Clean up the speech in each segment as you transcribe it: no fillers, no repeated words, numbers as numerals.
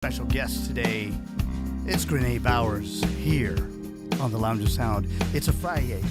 Special guest today is Grena Bowers here on the Lounge of Sound. It's a Friday.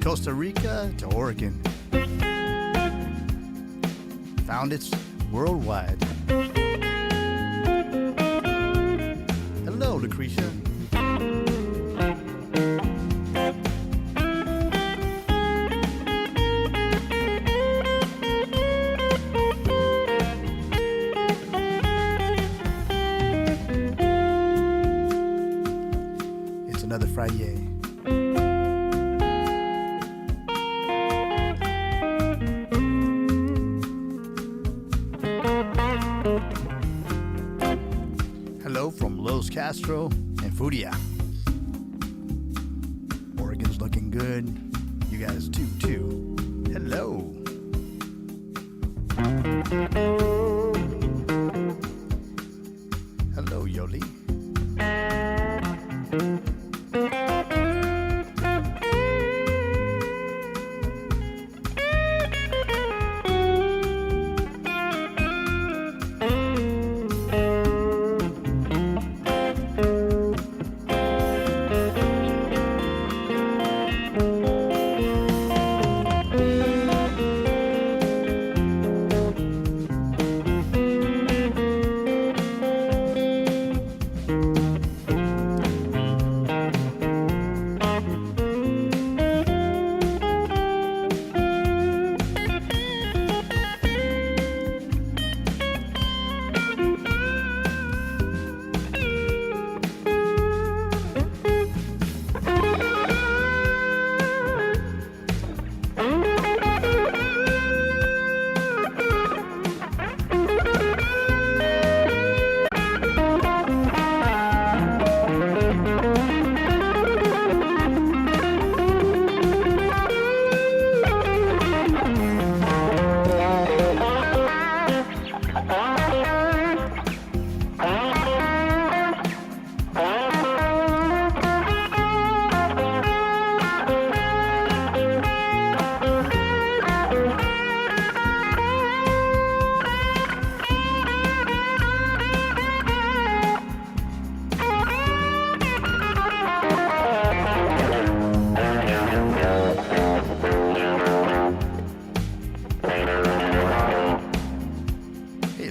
Costa Rica to Oregon. Found it's worldwide. Hello, Lucretia. It's another Friday. From Los Castro and Fudia. Oregon's looking good. You guys too. Hello. Hello, Yoli.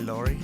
Lori.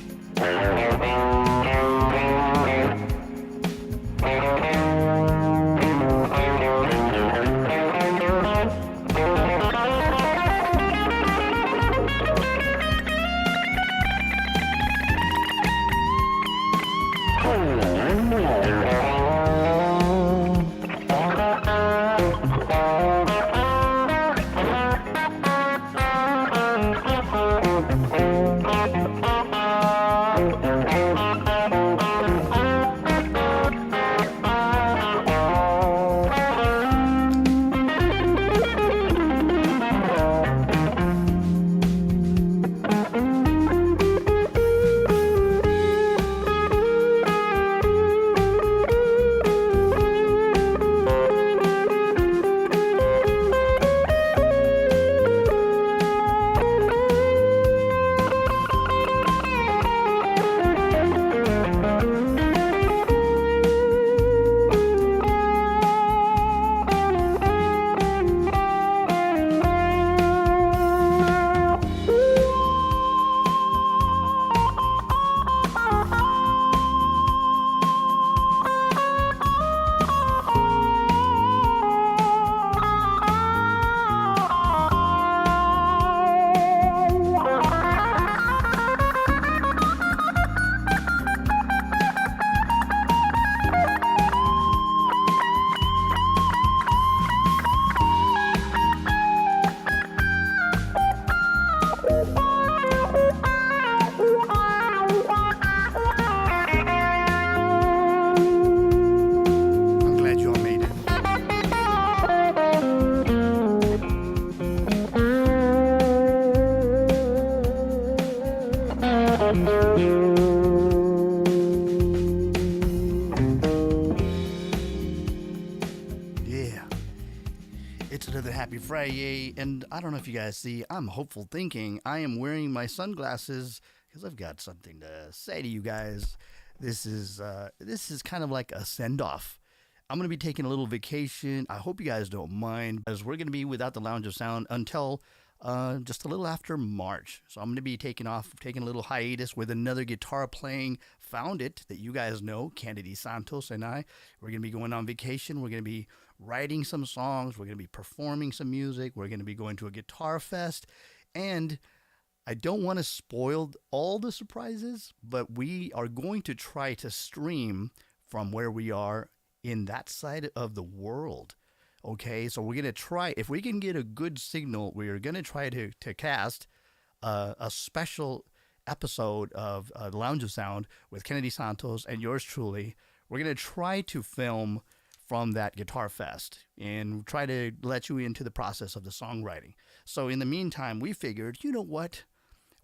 I'm glad you all made it. Yeah. It's another happy Friday, and I don't know if you guys see, I'm hopeful thinking. I am wearing my sunglasses because I've got something to say to you guys. This is kind of like a send-off. I'm going to be taking a little vacation. I hope you guys don't mind, as we're going to be without the Lounge of Sound until just a little after March. So I'm going to be taking a little hiatus with another guitar playing found it that you guys know, Kennedy Santos and I. We're going to be going on vacation. We're going to be writing some songs. We're going to be performing some music. We're going to be going to a guitar fest. And I don't want to spoil all the surprises, but we are going to try to stream from where we are in that side of the world. Okay, so we're going to try, if we can get a good signal, we are going to try to cast a special episode of The Lounge of Sound with Kennedy Santos and yours truly. We're going to try to film from that guitar fest and try to let you into the process of the songwriting. So in the meantime, we figured, you know what?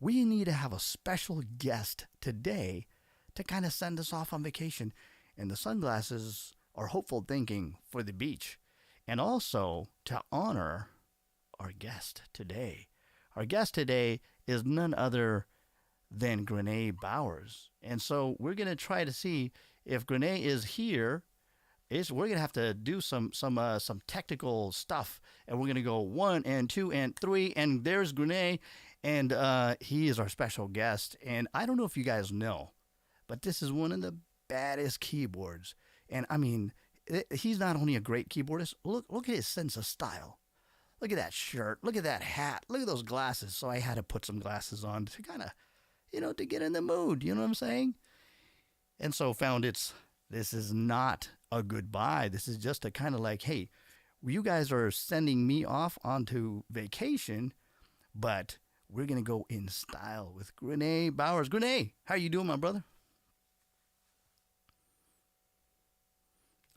We need to have a special guest today to kind of send us off on vacation. And the sunglasses are hopeful thinking for the beach. And also to honor our guest today. Our guest today is none other than Grena Bowers. And so we're going to try to see if Grena is here. We're going to have to do some technical stuff. And we're going to go 1 and 2 and 3. And there's Grena. And he is our special guest. And I don't know if you guys know, but this is one of the baddest keyboards. And I mean, he's not only a great keyboardist. Look at his sense of style. Look at that shirt. Look at that hat. Look at those glasses. So I had to put some glasses on to kind of, to get in the mood. You know what I'm saying? And so found this is not a goodbye. This is just a kind of like, hey, you guys are sending me off onto vacation, but we're going to go in style with Grena Bowers. Grena, how you doing, my brother?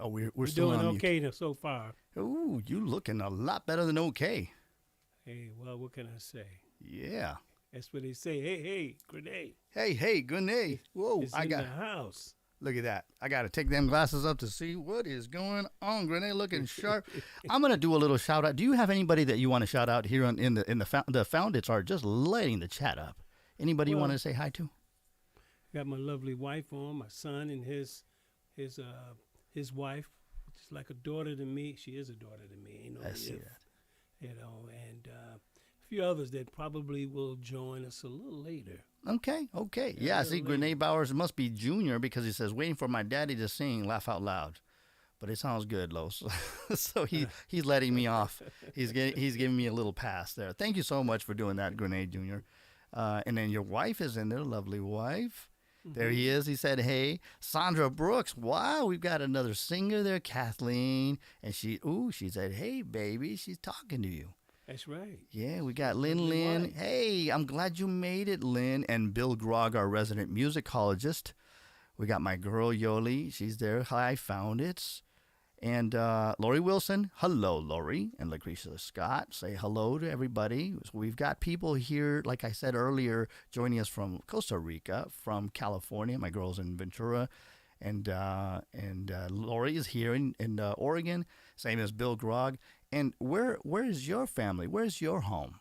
Oh, we're still doing on okay so far. Ooh, you looking a lot better than okay. Hey, well, what can I say? Yeah. That's what they say. Hey, Grena. Hey, Grena. Whoa, It's in the house. Look at that. I got to take them glasses up to see what is going on. Grena looking sharp. I'm going to do a little shout out. Do you have anybody that you want to shout out here in the Foundits are just lighting the chat up? Anybody you want to say hi to? Got my lovely wife on, my son and his wife, which is like a daughter to me. She is a daughter to me. Ain't no I see that. And a few others that probably will join us a little later. Okay, okay. Yeah, Yeah, see, little lady. Grena Bowers must be junior because he says, waiting for my daddy to sing, laugh out loud. But it sounds good, Los. So he's letting me off. He's giving me a little pass there. Thank you so much for doing that, Grenade Jr. And then your wife is in there, lovely wife. There he is. He said, hey, Sandra Brooks. Wow, we've got another singer there, Kathleen. And she said, hey, baby, she's talking to you. That's right. Yeah, we got Lynn Lovely Lynn. wife. Hey, I'm glad you made it, Lynn. And Bill Grog, our resident musicologist. We got my girl, Yoli. She's there. Hi, I found it. And Lori Wilson, hello, Lori. And Lucretia Scott, say hello to everybody. So we've got people here, like I said earlier, joining us from Costa Rica, from California. My girl's in Ventura. And Lori is here in Oregon, same as Bill Grog. And where is your family? Where's your home?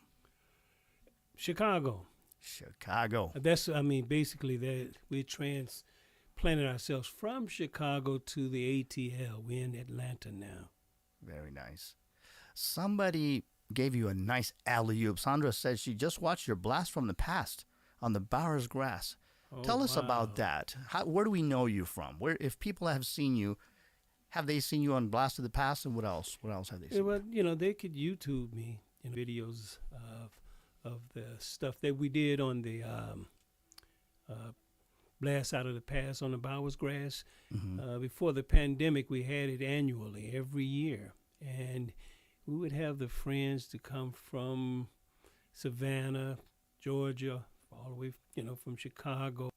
Chicago. Chicago. Basically that we transplanted ourselves from Chicago to the ATL. We're in Atlanta now. Very nice. Somebody gave you a nice alley-oop. Sandra said she just watched your Blast from the Past on the Bowers Grass. Oh, Tell us wow. about that. Where do we know you from? Where, if people have seen you, have they seen you on Blast of the Past, and what else? What else have they seen? Well, they could YouTube me, videos of the stuff that we did on the Blast Out of the Past on the Bowers Grass. Before the pandemic, we had it annually, every year. And we would have the friends to come from Savannah, Georgia, all the way, from Chicago.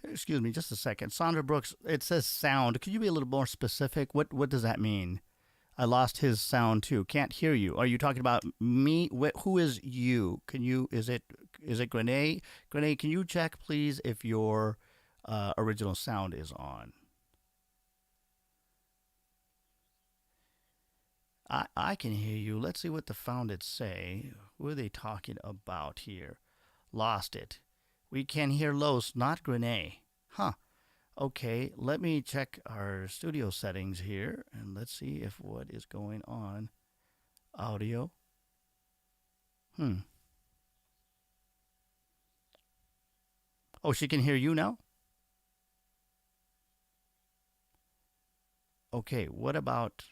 Excuse me, just a second. Sandra Brooks, it says sound. Could you be a little more specific? What does that mean? I lost his sound too. Can't hear you. Are you talking about me? Who is you? Is it Grena? Grena, can you check please if your original sound is on? I can hear you. Let's see what the founded say. Who are they talking about here? Lost it. We can hear Los, not Grena. Huh. Okay, let me check our studio settings here, and let's see if what is going on. Audio. Oh, she can hear you now? Okay, what about...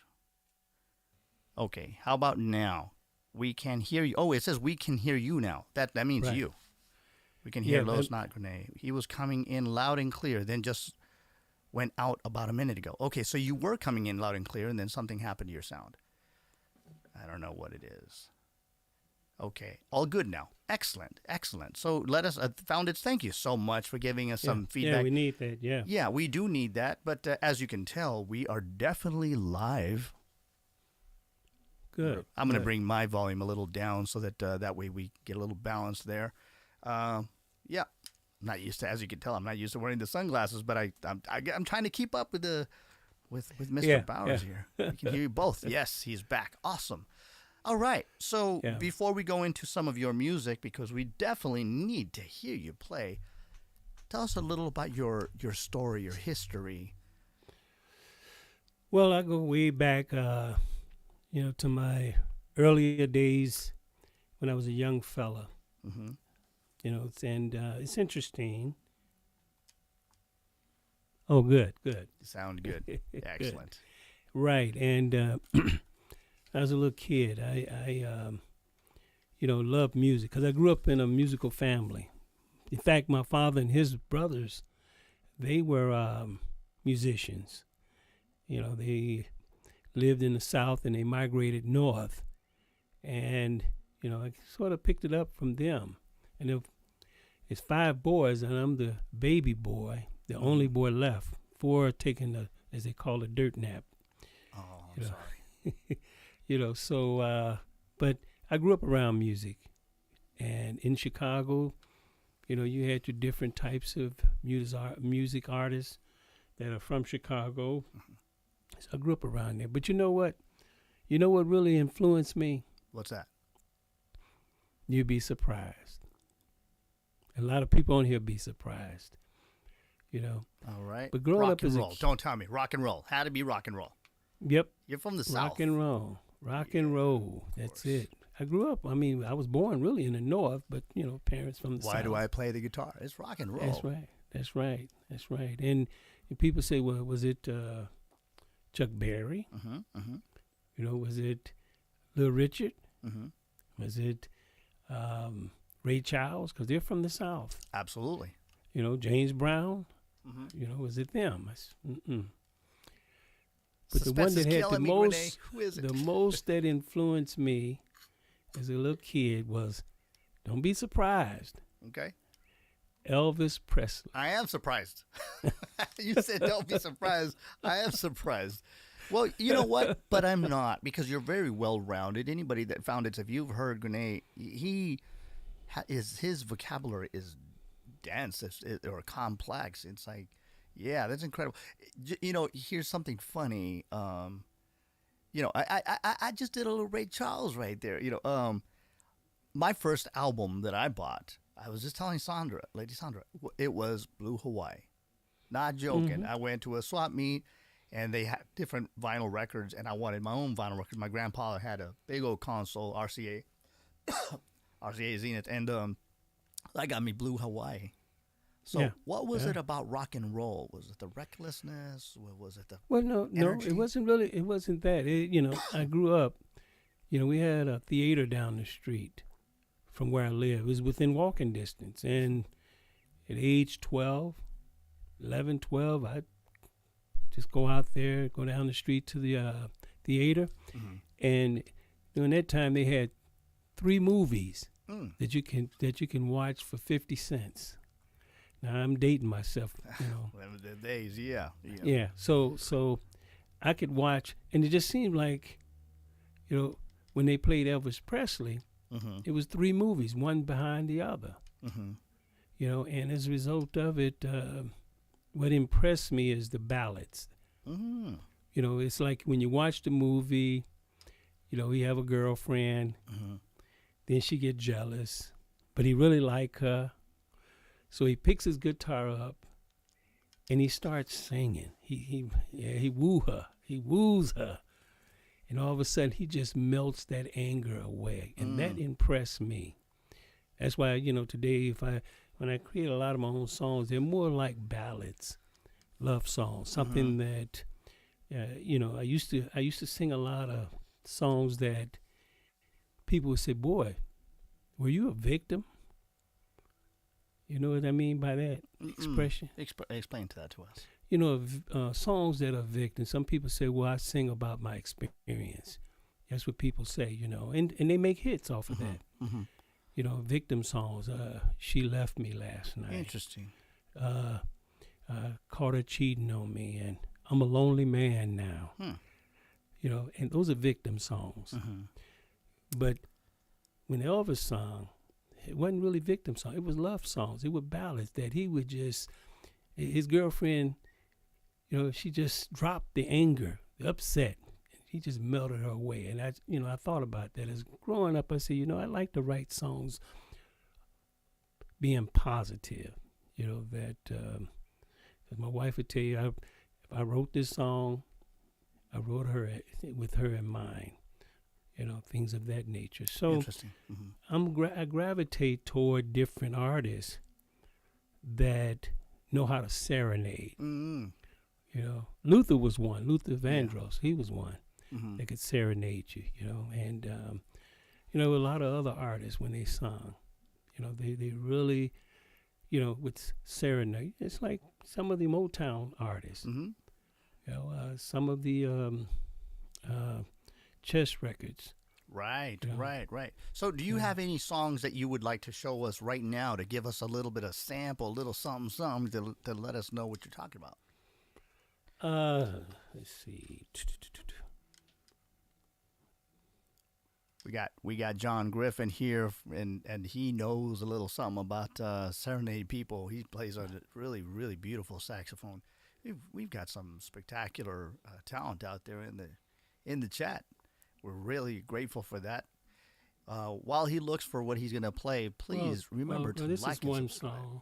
Okay, how about now? We can hear you. Oh, it says we can hear you now. That means Right. you. We can hear Yeah, Los, not Grena. He was coming in loud and clear, then just went out about a minute ago. Okay, so you were coming in loud and clear, and then something happened to your sound. I don't know what it is. Okay, all good now. Excellent, excellent. So let us, Founded, thank you so much for giving us some feedback. Yeah, we need that, yeah. Yeah, we do need that, but as you can tell, we are definitely live. Good. I'm going to good. bring my volume a little down so that that way we get a little balance there. Yeah, I'm not used to, as you can tell, I'm not used to wearing the sunglasses, but I'm trying to keep up with Mr. Yeah, Bowers here. We can hear you both. Yes, he's back. Awesome. All right. So Yeah. before we go into some of your music, because we definitely need to hear you play, tell us a little about your story, your history. Well, I go way back, to my earlier days when I was a young fella. Mm-hmm. And it's interesting. Oh, good. You sound good. Excellent. Right, and I was a little kid. I loved music because I grew up in a musical family. In fact, my father and his brothers, they were musicians. They lived in the South and they migrated north, and I sort of picked it up from them. And it's 5 boys, and I'm the baby boy, the only boy left. 4 taking as they call it, dirt nap. Oh, I'm sorry. But I grew up around music, and in Chicago, you had your different types of music artists. that are from Chicago. So I grew up around there. But you know what? You know what really influenced me? What's that? You'd be surprised. A lot of people on here be surprised. You know. All right. But growing rock up and as roll. Don't tell me. Rock and roll. Had to be rock and roll. Yep. You're from the South. Rock and roll. Rock and roll. That's it. I grew up, I mean, I was born really in the North, but, you know, parents from the South. Why do I play the guitar? It's rock and roll. That's right. That's right. That's right. And people say, well, was it Chuck Berry? You know, was it Little Richard? Was it Ray Charles? Because they're from the South. Absolutely. You know, James Brown? You know, was it them? But Suspense the one that had the most that influenced me as a little kid was, don't be surprised, Okay. Elvis Presley. I am surprised. You said don't be surprised. I am surprised. Well, you know what? But I'm not, because you're very well-rounded. Anybody that found it, if you've heard Grena, his vocabulary is dense or complex. It's like, yeah, that's incredible. You know, here's something funny. You know, I just did a little Ray Charles right there. You know, my first album that I bought, I was just telling Lady Sandra, it was Blue Hawaii. Not joking. I went to a swap meet, and they had different vinyl records, and I wanted my own vinyl record. My grandpa had a big old console, RCA, RCA Zenith, and that got me Blue Hawaii. So what was it about rock and roll? Was it the recklessness? Was it the energy? It wasn't really. It wasn't that. You know, I grew up. You know, we had a theater down the street from where I lived. It was within walking distance, and at age 12, I'd just go out there, go down the street to the theater, and during that time they had 3 movies that you can watch for 50 cents. Now I'm dating myself, you know. The days, yeah. Yeah. So I could watch, and it just seemed like, you know, when they played Elvis Presley, it was 3 movies, one behind the other. You know, and as a result of it, what impressed me is the ballads. You know, it's like when you watch the movie, you know, he have a girlfriend, then she get jealous, but he really like her. So he picks his guitar up, and he starts singing. He woos her, and all of a sudden he just melts that anger away, and that impressed me. That's why, you know, today when I create a lot of my own songs, they're more like ballads, love songs, something that you know, I used to sing a lot of songs that people would say, "Boy, were you a victim?" You know what I mean by that expression? Explain that to us. You know, songs that are victims. Some people say, well, I sing about my experience. That's what people say, you know. And they make hits off of that. You know, victim songs. She left me last night. Interesting. Caught her cheating on me, and I'm a lonely man now. You know, and those are victim songs. But when Elvis sung, it wasn't really victim song. It was love songs. It were ballads that he would just, his girlfriend, you know, she just dropped the anger, the upset. He just melted her away. And I thought about that as growing up. I said, you know, I like to write songs being positive. You know, that as my wife would tell you, if I wrote this song, I wrote her with her in mind. You know, things of that nature. So interesting. I gravitate toward different artists that know how to serenade. You know, Luther was one. Luther Vandross, he was one that could serenade you. You know, and you know, a lot of other artists when they sung, you know, they really, you know, with serenade. It's like some of the Motown artists. You know, some of the chess records. Right. So do you have any songs that you would like to show us right now to give us a little bit of sample, a little something to let us know what you're talking about? Let's see. We got John Griffin here, and he knows a little something about serenade people. He plays a really, really beautiful saxophone. we've got some spectacular talent out there in the chat. We're really grateful for that. While he looks for what he's going to play, please remember to this like is and one subscribe. song.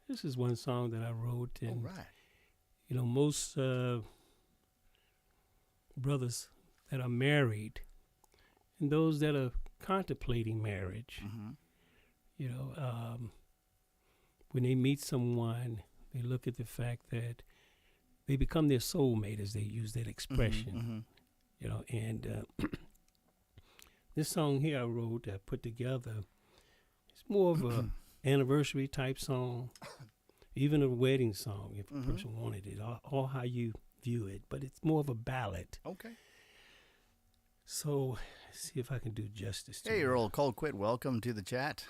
This is one song that I wrote, All and right. you know, most brothers that are married and those that are contemplating marriage, you know, when they meet someone, they look at the fact that they become their soulmate, as they use that expression, you know, and this song here I wrote, I put together, it's more of a anniversary type song, even a wedding song if a person wanted it, or how you view it, but it's more of a ballad. Okay. So, let's see if I can do justice to it. Hey, Earl Colquitt, welcome to the chat.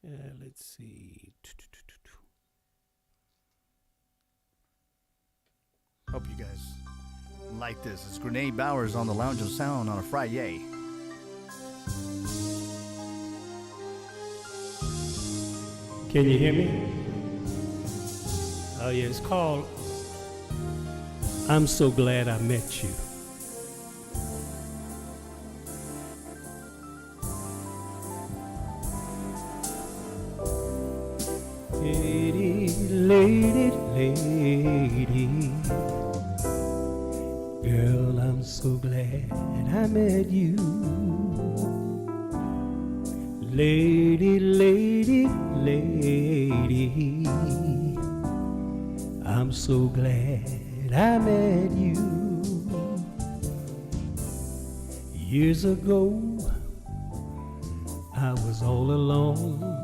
Let's see. Hope you guys like this. It's Grena Bowers on the Lounge of Sound on a Friday. Can you hear me? Oh yeah, it's called I'm So Glad I Met You. Lady, lady, lady, girl, I'm so glad I met you. Lady, lady, lady, I'm so glad I met you. Years ago, I was all alone.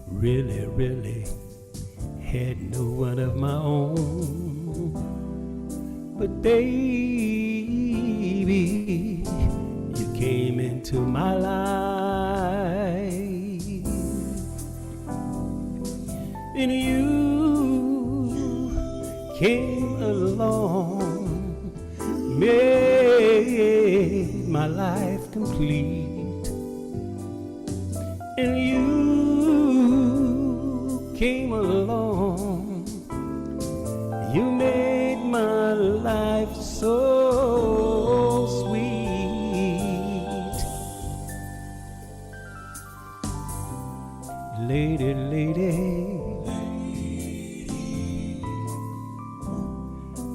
Really, really had no one of my own. But baby, you came into my life, and you came along, made my life complete, and you came along, you made my life so sweet. Lady, lady,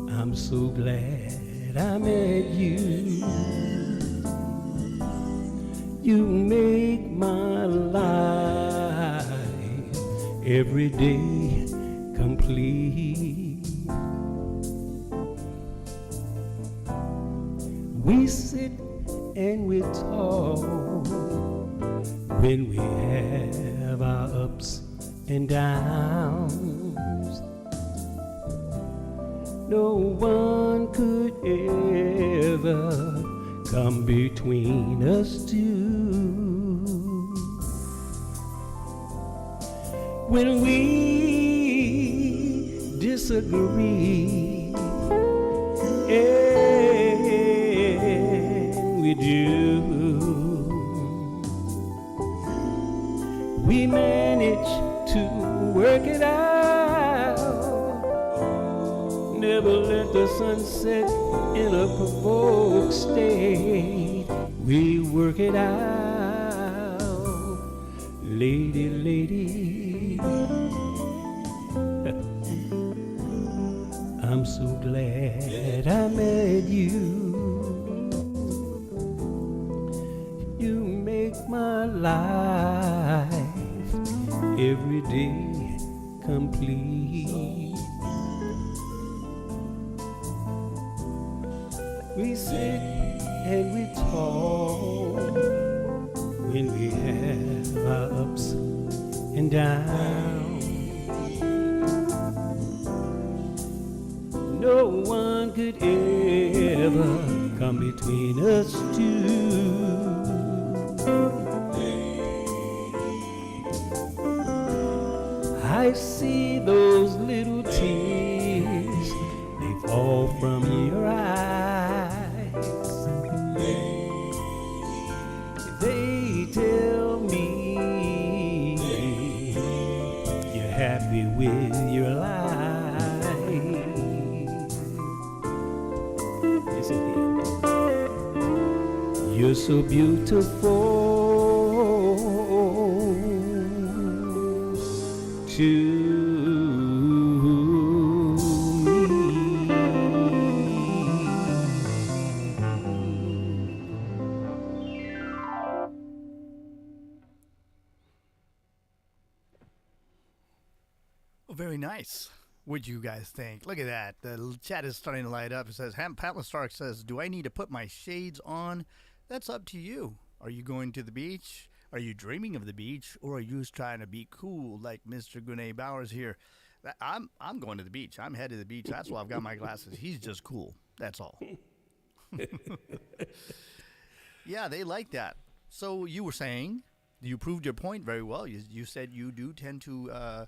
I'm so glad I met you. You make my life every day complete. We sit and we talk when we have our ups and downs. No one could ever come between us two. When we disagree, and we do, we manage to work it out. Never let the sun set in a provoked state. We work it out. Lady, lady, I'm so glad I met you. You make my life every day complete. We sit and we talk when we have our ups and downs. No one could ever come between us two. I see those little tears, they fall from your eyes. They tell me you're happy with your life. Listen here. You're so beautiful to Well, very nice. What'd you guys think? Look at that. The chat is starting to light up. It says, Patla Stark says, do I need to put my shades on? That's up to you. Are you going to the beach? Are you dreaming of the beach? Or are you just trying to be cool like Mr. Grena Bowers here? I'm going to the beach. I'm headed to the beach. That's why I've got my glasses. He's just cool. That's all. Yeah, they like that. So you were saying, you proved your point very well. You said you do tend to...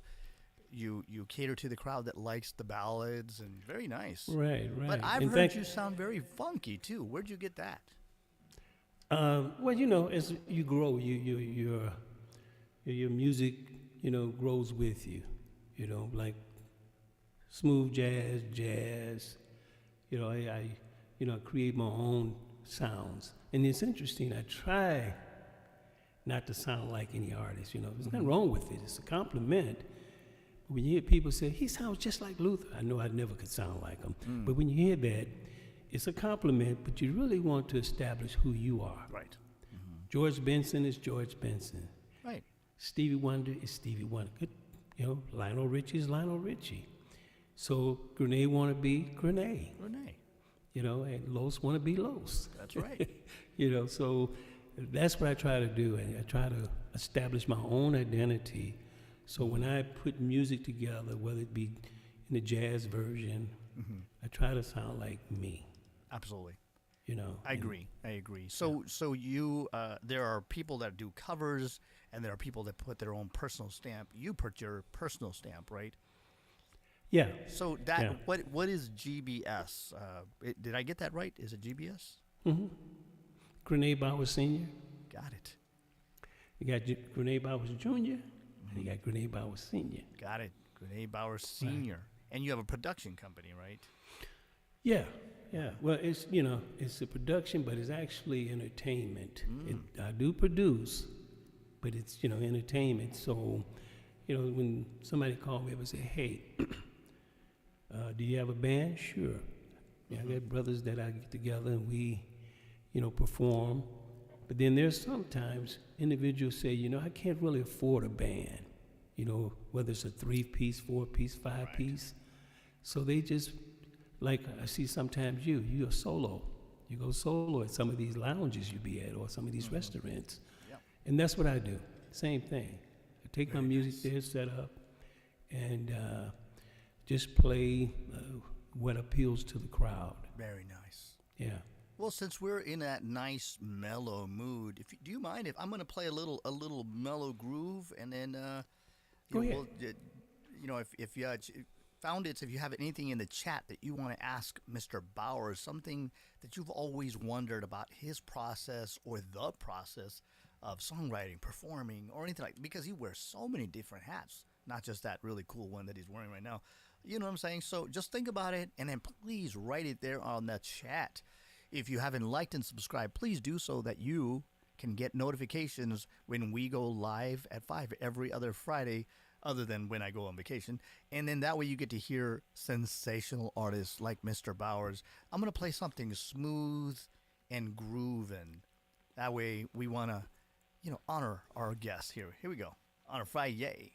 You cater to the crowd that likes the ballads, and very nice. Right. But I've heard you sound very funky too. Where'd you get that? Well, as you grow, your music, grows with you. Like smooth jazz. I create my own sounds, and it's interesting. I try not to sound like any artist. There's nothing wrong with it. It's a compliment. When you hear people say, he sounds just like Luther, I know I never could sound like him. But when you hear that, it's a compliment, but you really want to establish who you are. Right. Mm-hmm. George Benson is George Benson. Right. Stevie Wonder is Stevie Wonder. Lionel Richie is Lionel Richie. So Grena want to be Grena. And Los want to be Los. That's right. So that's what I try to do. And I try to establish my own identity. So when I put music together, whether it be in the jazz version, I try to sound like me. Absolutely. I agree. So you, there are people that do covers, and there are people that put their own personal stamp. You put your personal stamp, right? Yeah. So what is GBS? Did I get that right? Is it GBS? Mm-hmm. Grena Bowers Sr. Got it. You got Grena Bowers Jr., and you got Grena Bowers Sr. Got it. Grena Bowers Sr. Right. And you have a production company, right? Yeah. Well, it's it's a production, but it's actually entertainment. I do produce, but it's entertainment. So, when somebody called me up and say, "Hey, do you have a band?" Sure. Yeah, I got brothers that I get together and we, perform. But then there's sometimes individuals say, I can't really afford a band, whether it's a 3-piece, 4-piece, 5-piece. So they just, like I see sometimes you're solo. You go solo at some of these lounges you be at or some of these restaurants. Yep. And that's what I do. Same thing. I take my music there, set up, and just play what appeals to the crowd. Very nice. Yeah. Well, since we're in that nice mellow mood, do you mind if I'm going to play a little mellow groove, and then go ahead. If you found it, if you have anything in the chat that you want to ask Mr. Bowers, something that you've always wondered about his process or the process of songwriting, performing, or anything like, because he wears so many different hats, not just that really cool one that he's wearing right now. You know what I'm saying? So just think about it, and then please write it there on the chat. If you haven't liked and subscribed, please do so that you can get notifications when we go live at 5 every other Friday, other than when I go on vacation. And then that way you get to hear sensational artists like Mr. Bowers. I'm going to play something smooth and grooving. That way we want to, honor our guests here. Here we go. On a Friday.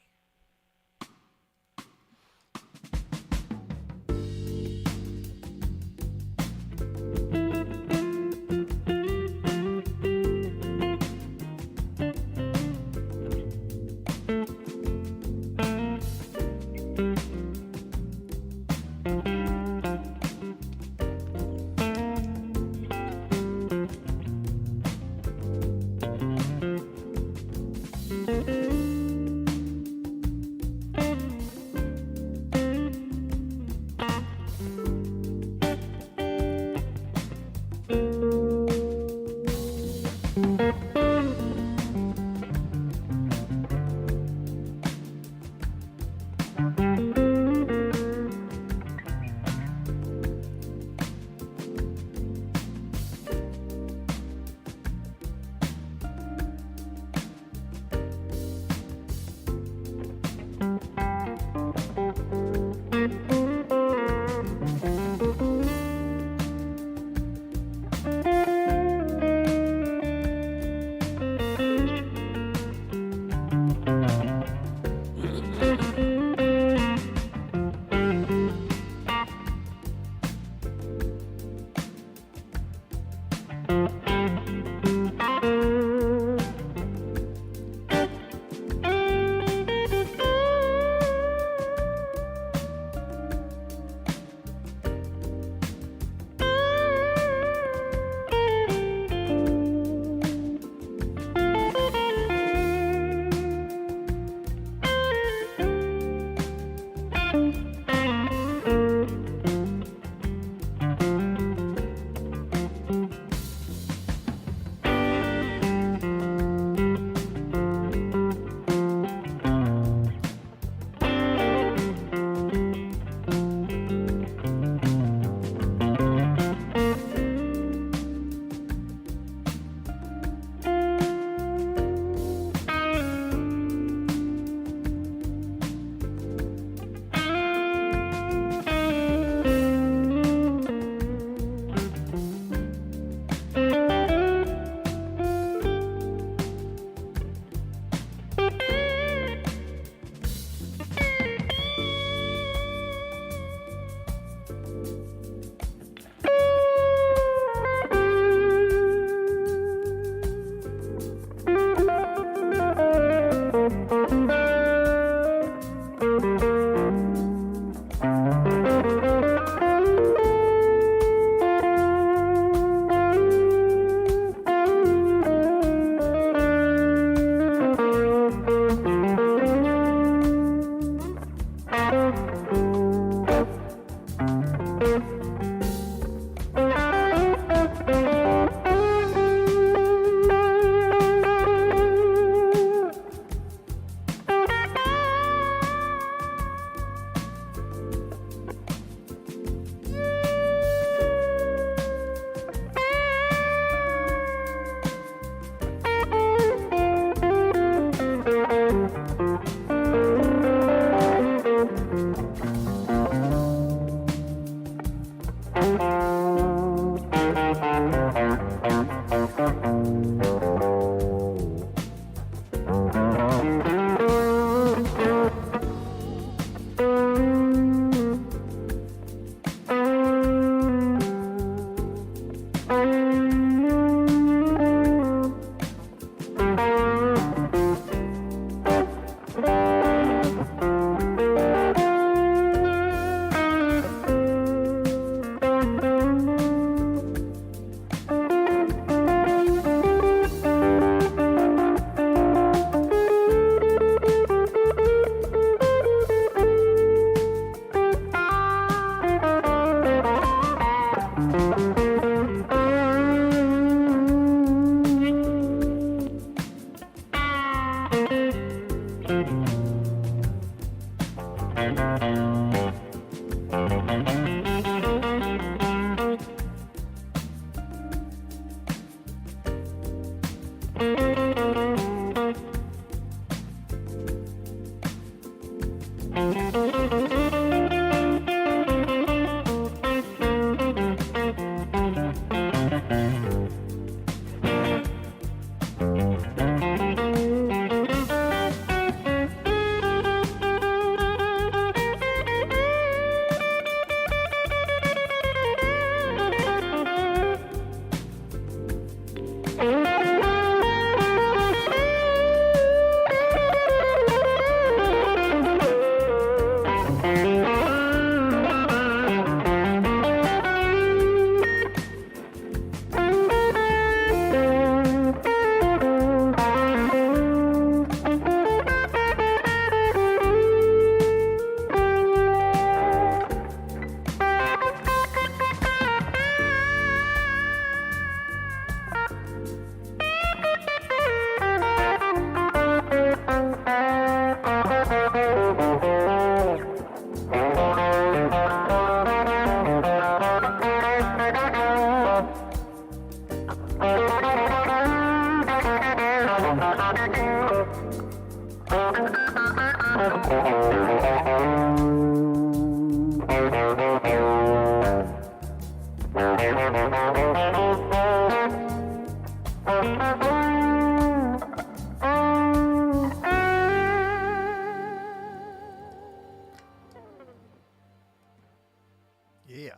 Yeah.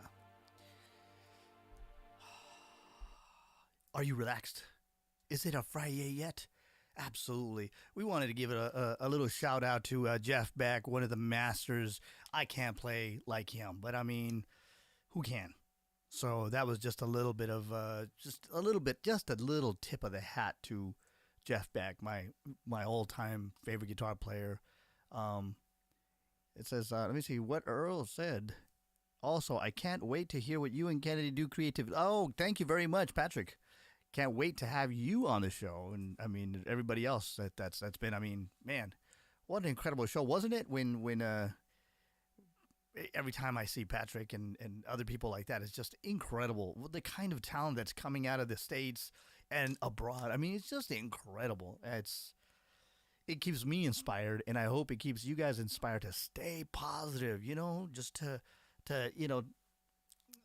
Are you relaxed? Is it a Friday yet? Absolutely. We wanted to give it a little shout out to Jeff Beck, one of the masters. I can't play like him, but I mean, who can? So that was just a little bit of, just a little tip of the hat to Jeff Beck, my all-time favorite guitar player. It says, let me see what Earl said. Also, I can't wait to hear what you and Kennedy do creatively. Oh, thank you very much, Patrick. Can't wait to have you on the show, and I mean everybody else that's been. I mean, man, what an incredible show, wasn't it? When every time I see Patrick and other people like that, it's just incredible. The kind of talent that's coming out of the States and abroad. I mean, it's just incredible. It keeps me inspired, and I hope it keeps you guys inspired to stay positive. You know, just to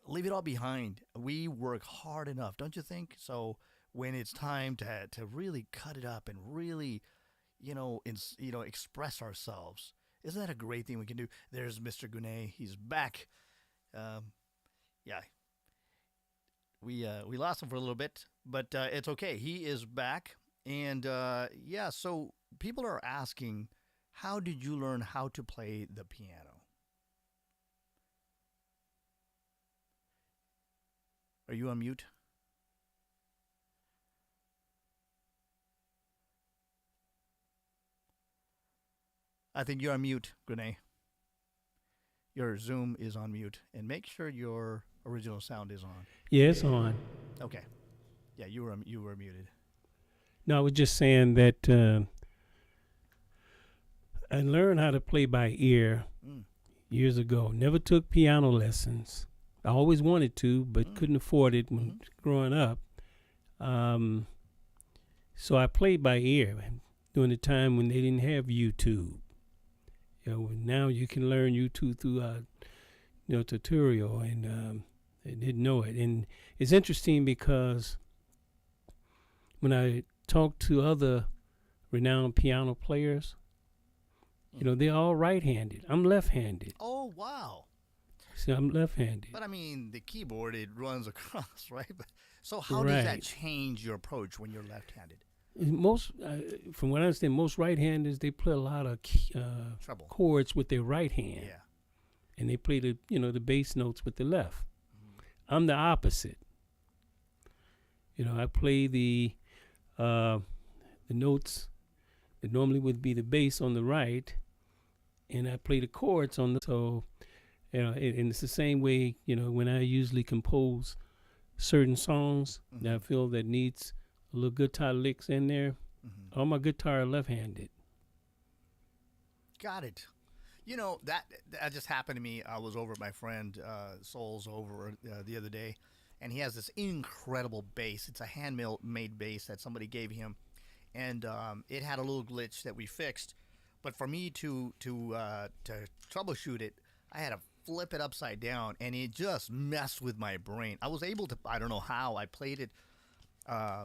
leave it all behind. We work hard enough, don't you think? So when it's time to really cut it up and really, express ourselves, isn't that a great thing we can do? There's Mr. Grena. He's back. Yeah. We lost him for a little bit, but it's okay. He is back. And yeah, so people are asking, how did you learn how to play the piano? Are you on mute? I think you're on mute, Grena. Your Zoom is on mute. And make sure your original sound is on. Yeah, it's on. Okay. Yeah, you were muted. No, I was just saying that I learned how to play by ear years ago. Never took piano lessons. I always wanted to, but couldn't afford it when growing up. So I played by ear during the time when they didn't have YouTube. Now you can learn YouTube through tutorial, and I didn't know it. And it's interesting because when I talk to other renowned piano players, they're all right-handed. I'm left-handed. Oh, wow. See, I'm left-handed. But I mean, the keyboard, it runs across, right? So how does that change your approach when you're left-handed? Most, from what I understand, most right-handers, they play a lot of chords with their right hand. Yeah. And they play the bass notes with the left. I'm the opposite. I play the notes that normally would be the bass on the right, and I play the chords on the And it's the same way, when I usually compose certain songs that I feel that needs a little guitar licks in there. All my guitar are left-handed. Got it. That just happened to me. I was over at my friend Soul's over the other day, and he has this incredible bass. It's a handmade bass that somebody gave him, and it had a little glitch that we fixed. But for me to troubleshoot it, I had to flip it upside down, and it just messed with my brain. I was able to, I don't know how, I played it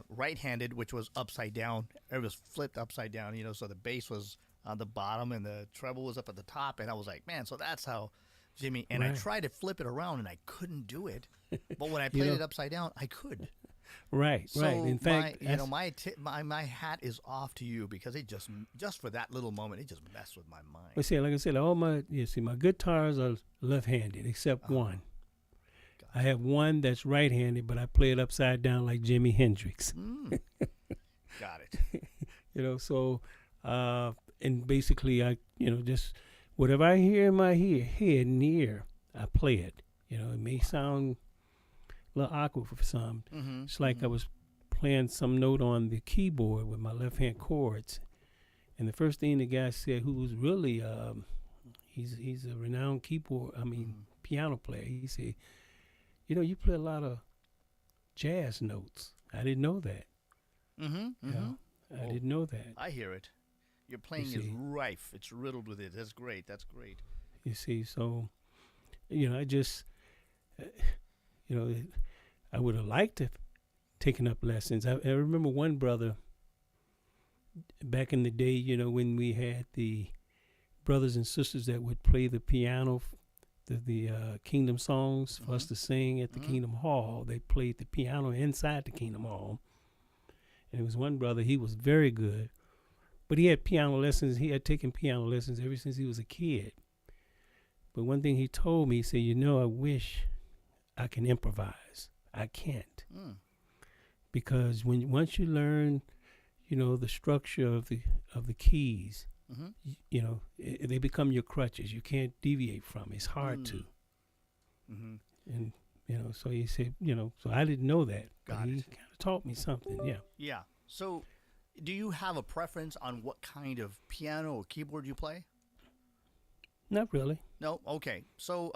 right-handed, which was upside down. It was flipped upside down, so the bass was on the bottom and the treble was up at the top, and I was like, man, so that's how Jimmy, and I tried to flip it around and I couldn't do it, but when I played it upside down, I could. Right. In fact, my hat is off to you, because it just for that little moment, it just messed with my mind. Well, see, like I said, my guitars are left-handed except one. I have one that's right-handed, but I play it upside down like Jimi Hendrix. Got it. So, and basically, I, just whatever I hear in my head and ear, I play it. It may sound a little awkward for some. It's like I was playing some note on the keyboard with my left-hand chords, and the first thing the guy said, who was really, he's a renowned piano player. He said, you play a lot of jazz notes. I didn't know that. I didn't know that. I hear it. Your playing is rife. It's riddled with it. That's great. You see, so, I just, I would have liked to have taken up lessons. I remember one brother back in the day, when we had the brothers and sisters that would play the piano, the Kingdom songs for us to sing at the Kingdom Hall. They played the piano inside the Kingdom Hall. And it was one brother, he was very good, but he had piano lessons. He had taken piano lessons ever since he was a kid. But one thing he told me, he said, I wish I can improvise. I can't. Because once you learn, the structure of the keys, they become your crutches. You can't deviate from it. It's hard to. And, so he said, so I didn't know that. But he kind of taught me something, Yeah. So do you have a preference on what kind of piano or keyboard you play? Not really. No? Okay. So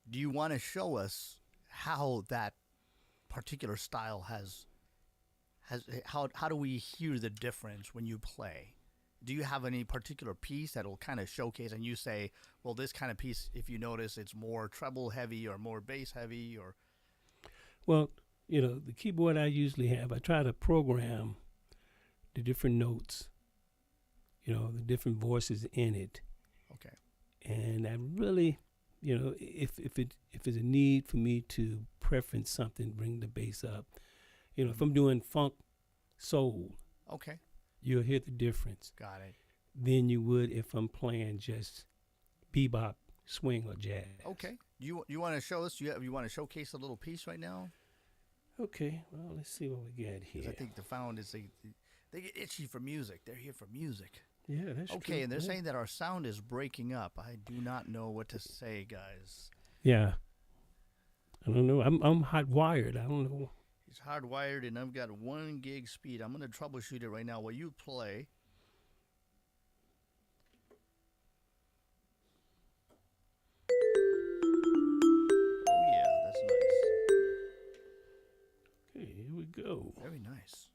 do you want to show us how that particular style has how do we hear the difference when you play? Do you have any particular piece that will kind of showcase, and you say, well, this kind of piece, if you notice, it's more treble heavy or more bass heavy, or? Well, the keyboard I usually have, I try to program the different notes, the different voices in it. Okay. And I really, if it's a need for me to preference something, bring the bass up. If I'm doing funk, soul. Okay. You'll hear the difference. Got it. Than you would if I'm playing just bebop, swing, or jazz. Okay. You want to show us? You want to showcase a little piece right now? Okay. Well, let's see what we got here. I think the found is they get itchy for music. They're here for music. Yeah, that's true. Okay, and they're saying that our sound is breaking up. I do not know what to say, guys. Yeah. I don't know. I'm hot wired. I don't know. It's hardwired, and I've got 1 gig speed. I'm going to troubleshoot it right now while you play. Oh, yeah, that's nice. Okay, here we go. Very nice.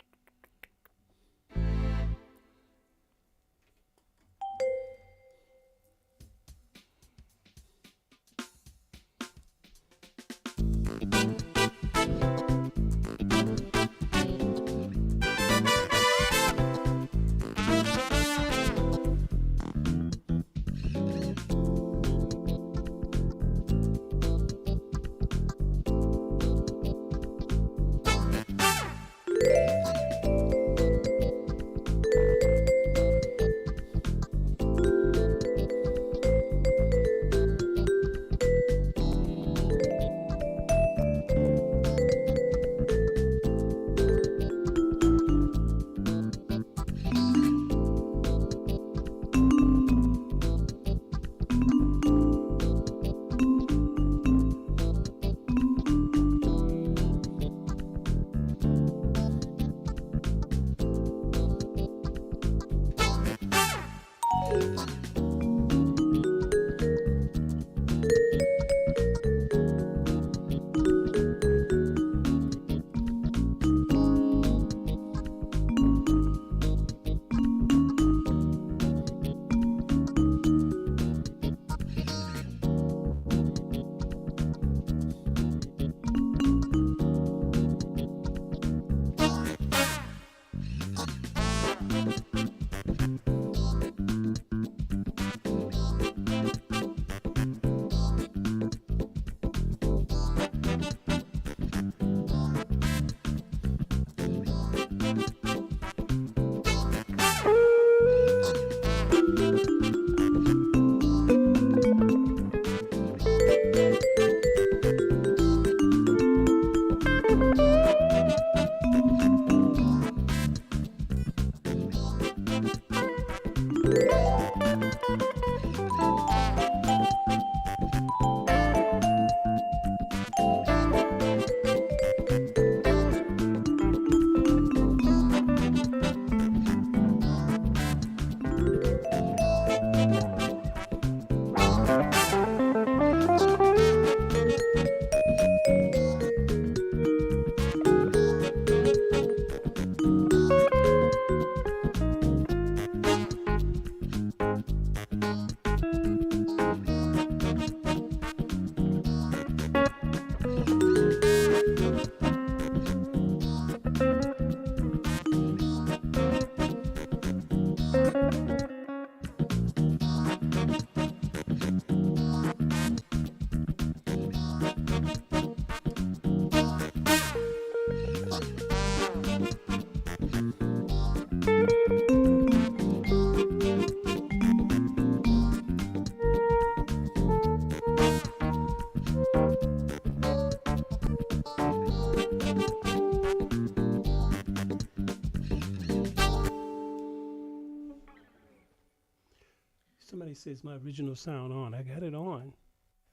Somebody says my original sound on. I got it on.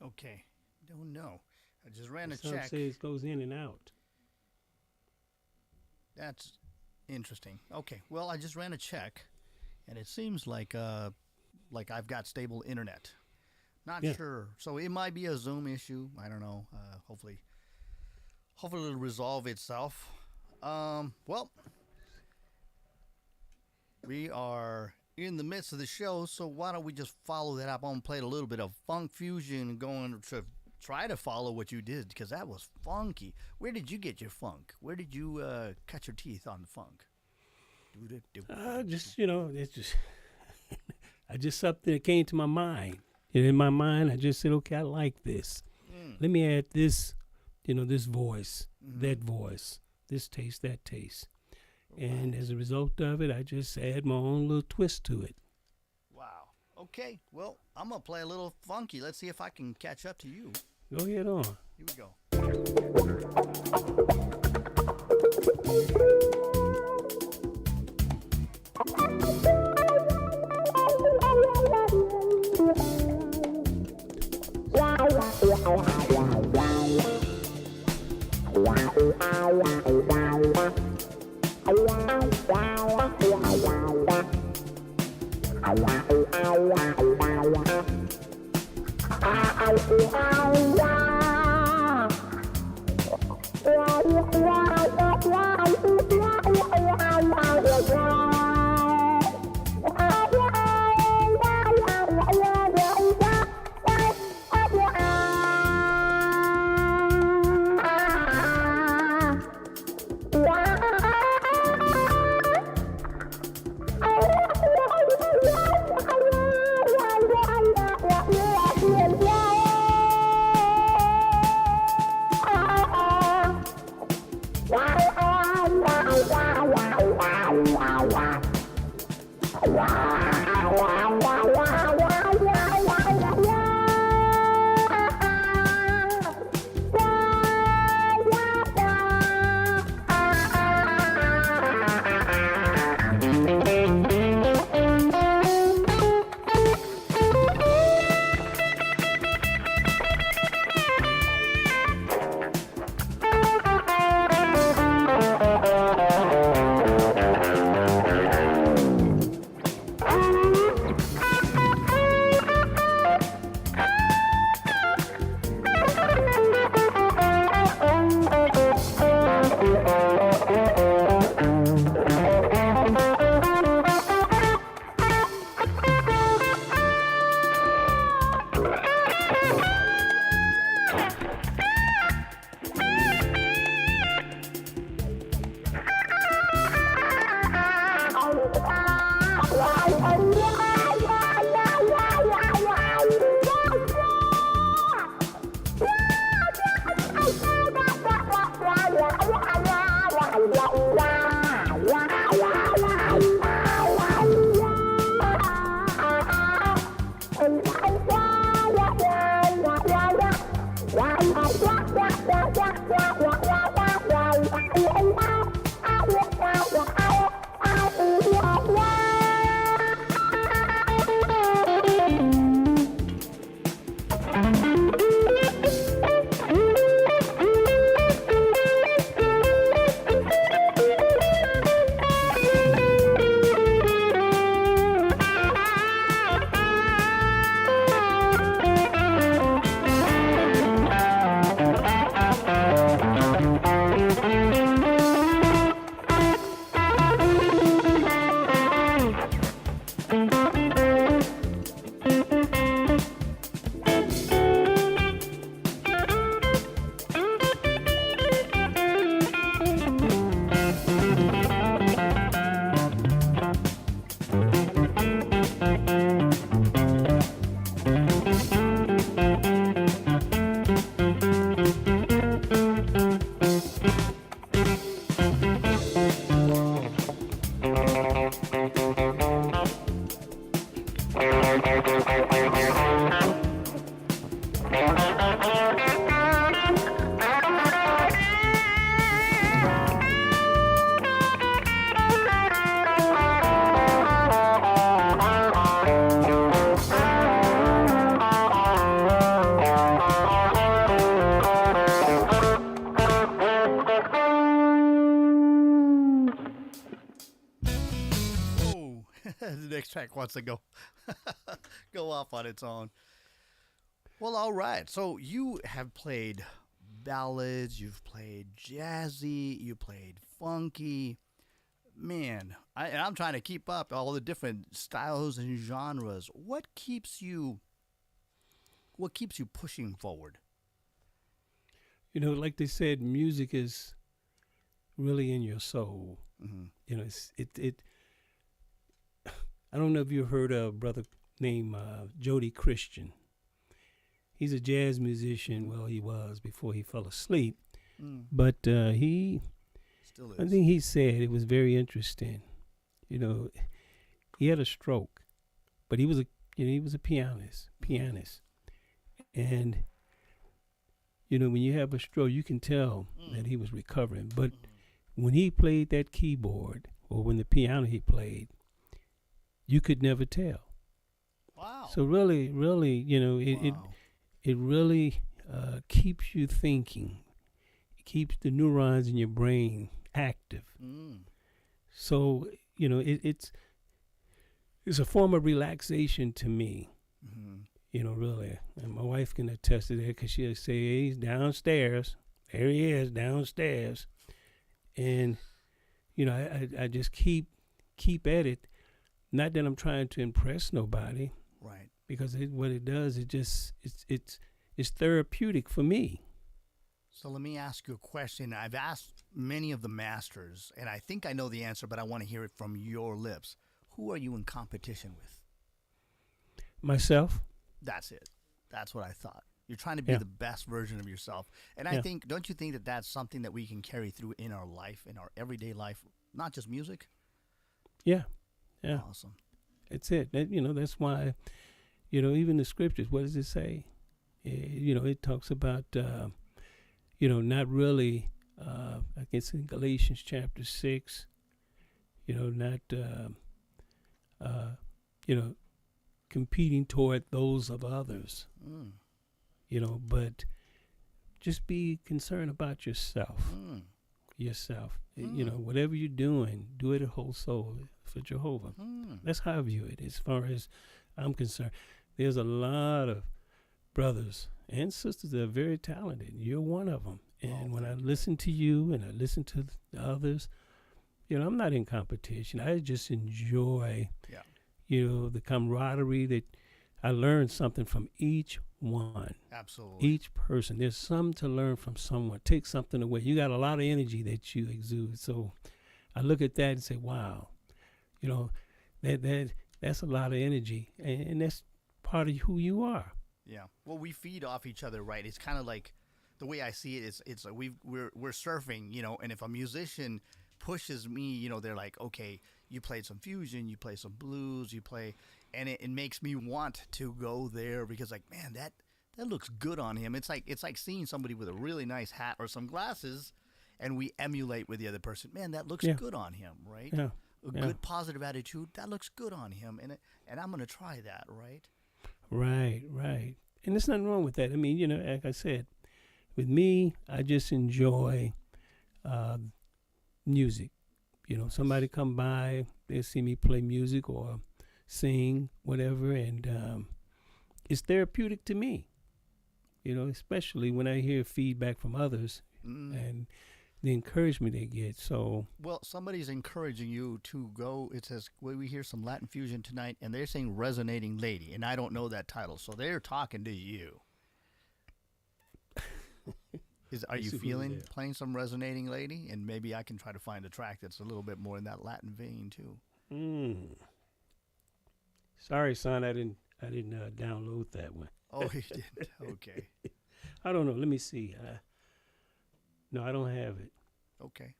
Okay. Don't know. I just ran a Some check. say it goes in and out. That's interesting. Okay. Well, I just ran a check, and it seems like I've got stable internet. Not sure. So it might be a Zoom issue. I don't know. Hopefully it'll resolve itself. Well, we are in the midst of the show, so why don't we just follow that up? I'm going to play a little bit of funk fusion, going to try to follow what you did, because that was funky. Where did you get your funk? Where did you cut your teeth on the funk? Just, it's just, I just something that came to my mind. And in my mind, I just said, okay, I like this. Let me add this, this voice, that voice, this taste, that taste. And as a result of it, I just add my own little twist to it. Wow. Okay. Well, I'm going to play a little funky. Let's see if I can catch up to you. Go ahead on. Here we go. next track wants to go go off on its own. Well, all right. So you have played ballads, you've played jazzy, you played funky. Man, and I'm trying to keep up all the different styles and genres. What keeps you pushing forward? You know, like they said, music is really in your soul. Mm-hmm. You know, it. I don't know if you heard of a brother named Jody Christian. He's a jazz musician. Well, he was before he fell asleep. But he, Still is. I think he said it was very interesting. You know, he had a stroke, but he was a pianist, and you know, when you have a stroke, you can tell that he was recovering. But when he played that keyboard or when the piano he played, you could never tell. Wow. So really, you know, it really keeps you thinking. It keeps the neurons in your brain active. So, you know, it's a form of relaxation to me. Mm-hmm. You know, really. And my wife can attest to that because she'll say, hey, he's downstairs. There he is, downstairs. And, you know, I just keep at it. Not that I'm trying to impress nobody. Right. Because what it does, it's therapeutic for me. So let me ask you a question. I've asked many of the masters, and I think I know the answer, but I want to hear it from your lips. Who are you in competition with? Myself. That's it. That's what I thought. You're trying to be the best version of yourself. And I think, don't you think that that's something that we can carry through in our life, in our everyday life, not just music? Yeah. Yeah. Awesome. It's it. You know, that's why, you know, even the scriptures, what does it say? You know, it talks about, you know, not really, I guess in Galatians chapter 6, you know, not, you know, competing toward those of others, you know, but just be concerned about yourself. You know, whatever you're doing, do it a whole soul for Jehovah. That's how I view it as far as I'm concerned. There's a lot of brothers and sisters that are very talented. You're one of them. And when I listen to you and I listen to the others, you know, I'm not in competition. I just enjoy, you know, the camaraderie that I learned something from each one. Absolutely. Each person. There's something to learn from someone. Take something away. You got a lot of energy that you exude. So I look at that and say, wow, you know, that's a lot of energy. And that's part of who you are. Yeah. Well, we feed off each other, right? It's kind of like the way I see it. It's like we're surfing, you know. And if a musician pushes me, you know, they're like, okay, you played some fusion, you play some blues, you play, and it makes me want to go there because, like, man, that looks good on him. It's like seeing somebody with a really nice hat or some glasses, and we emulate with the other person. Man, that looks good on him, right? Yeah. A good positive attitude, that looks good on him, and I'm gonna try that, right? Right. And there's nothing wrong with that. I mean, you know, like I said, with me, I just enjoy music. You know, somebody come by, they see me play music or sing, whatever, and it's therapeutic to me. You know, especially when I hear feedback from others and the encouragement they get. So, well, somebody's encouraging you to go. It says, well, we hear some Latin fusion tonight, and they're saying "Resonating Lady," and I don't know that title, so they're talking to you. Are you feeling playing some "Resonating Lady"? And maybe I can try to find a track that's a little bit more in that Latin vein too. Sorry, son, I didn't download that one. Oh, you didn't? Okay. I don't know. Let me see. No, I don't have it. Okay.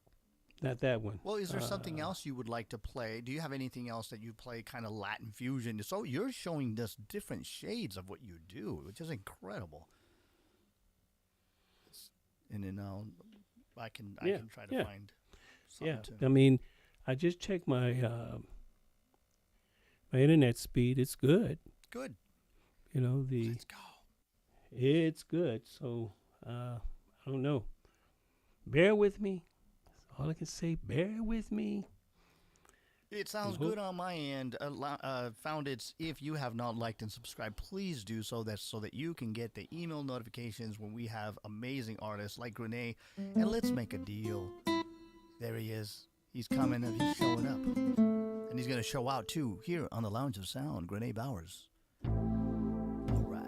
Not that one. Well, is there something else you would like to play? Do you have anything else that you play kind of Latin fusion? So you're showing us different shades of what you do, which is incredible. And then I can try to find something. Yeah. I mean, I just checked my my internet speed. It's good. Good. You know, Let's go. It's good. So I don't know. Bear with me. That's all I can say. Bear with me. It sounds hope. good on my end. Found it. If you have not liked and subscribed, please do so. That so that you can get the email notifications when we have amazing artists like Grena. And let's make a deal. There he is. He's coming and he's showing up, and he's gonna show out too here on the Lounge of Sound. Grena Bowers. All right.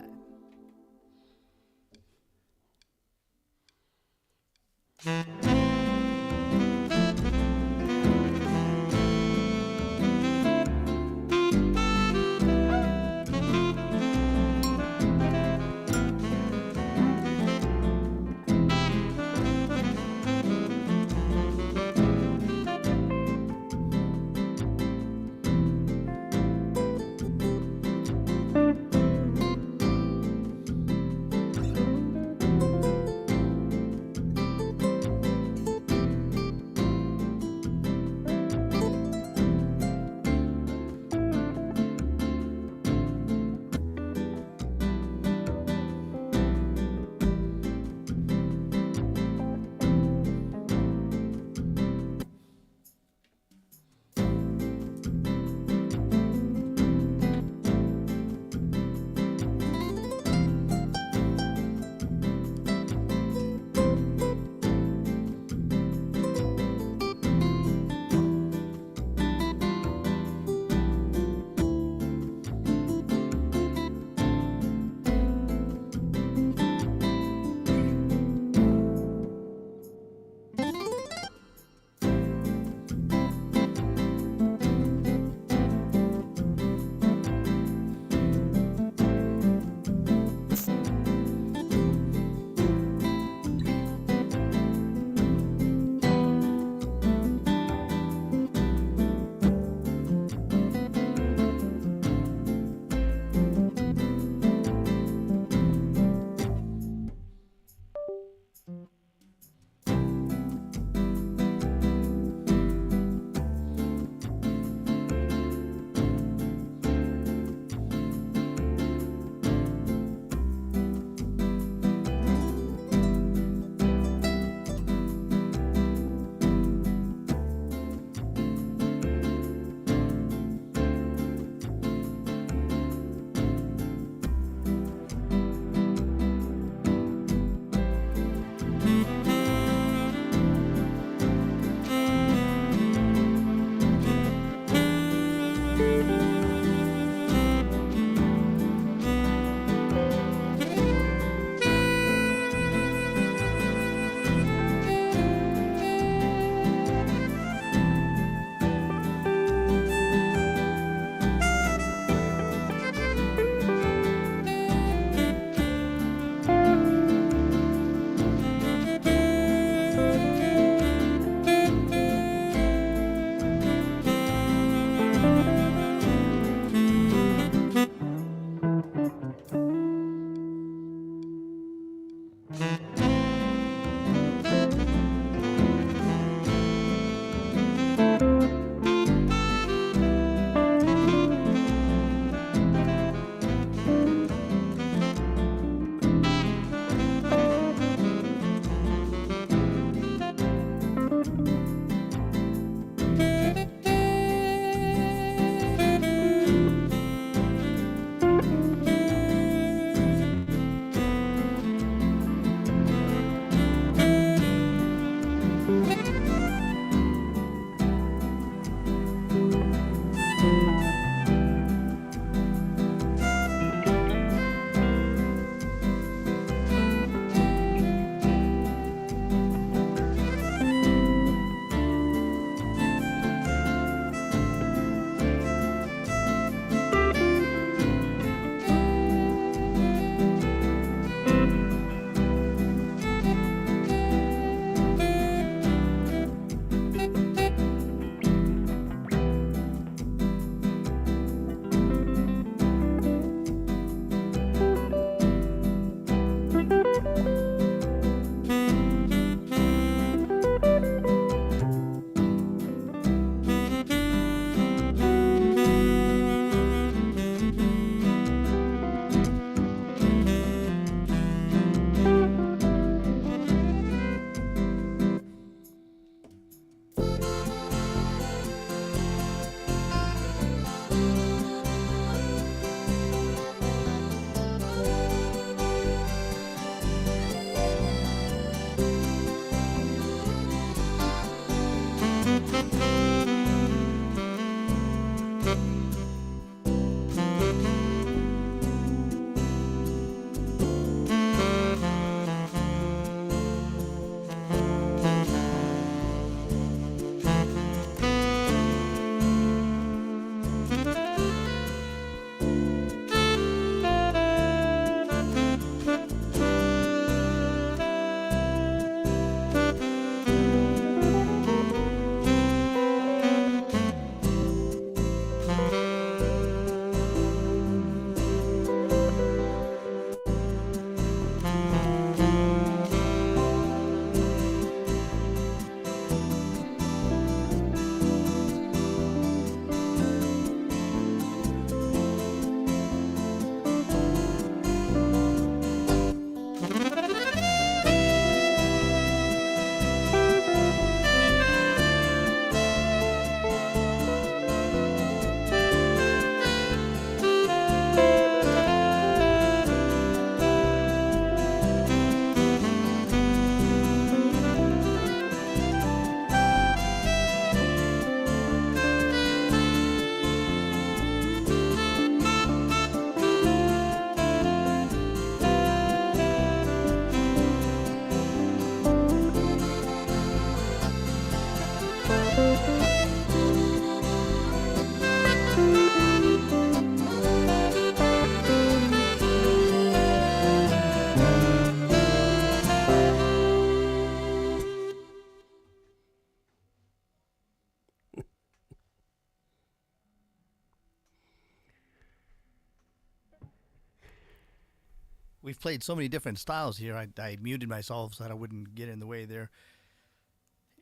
We've played so many different styles here. I muted myself so that I wouldn't get in the way there.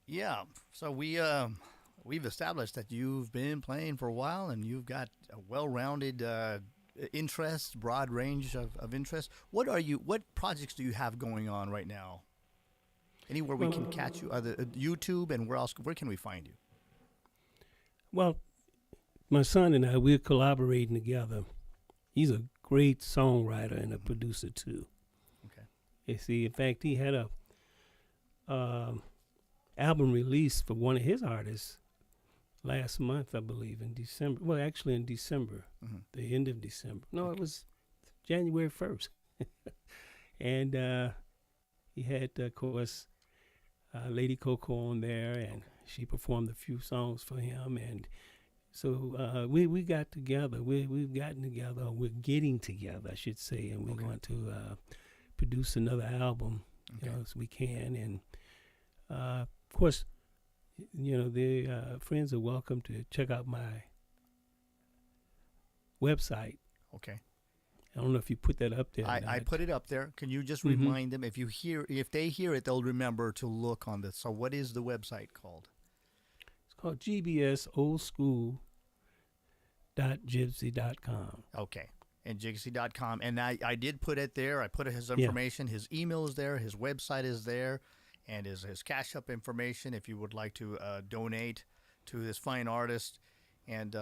Yeah. So we've established that you've been playing for a while and you've got a well-rounded interests, broad range of interests. What projects do you have going on right now? Anywhere we can catch you, other YouTube, and where can we find you? Well, my son and I, we're collaborating together. He's a great songwriter and a producer too. Okay. You see, in fact, he had a album release for one of his artists last month, I believe, in December. Well, actually in December, the end of December. No, it was January 1st. And he had, of course, Lady Coco on there, and she performed a few songs for him. And so we got together. We've gotten together. We're getting together, I should say, and we're going to produce another album, as we can. And of course, the friends are welcome to check out my website. Okay. I don't know if you put that up there. I put it up there. Can you just remind them, if they hear it, they'll remember to look on this. So what is the website called? It's called gbsoldschool.gypsy.com. Okay. And gypsy.com. And I did put it there. I put his information. Yeah. His email is there. His website is there. And his Cash App information if you would like to donate to this fine artist. And,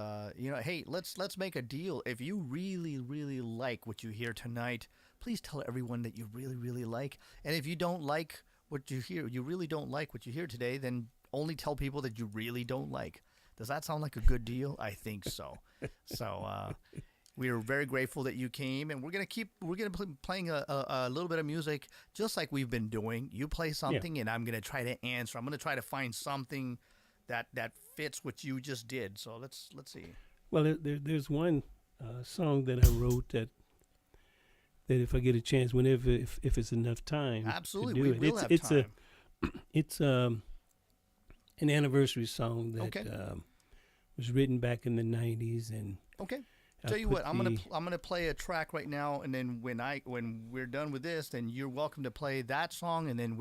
hey, let's make a deal. If you really, really like what you hear tonight, please tell everyone that you really, really like. And if you don't like what you hear, you really don't like what you hear today, then only tell people that you really don't like. Does that sound like a good deal? I think so. So we are very grateful that you came, and we're gonna be playing a little bit of music just like we've been doing. You play something, and I'm gonna try to answer. I'm gonna try to find something that fits what you just did. So let's see. Well, there's one song that I wrote that if I get a chance, whenever if it's enough time, absolutely, to do we will have time. It's an anniversary song that was written back in the '90s, and Tell you what, I'm gonna play a track right now, and then when we're done with this, then you're welcome to play that song, and then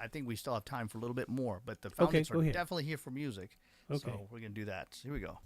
I think we still have time for a little bit more. But the Fountains are definitely here for music, so we're gonna do that. So here we go.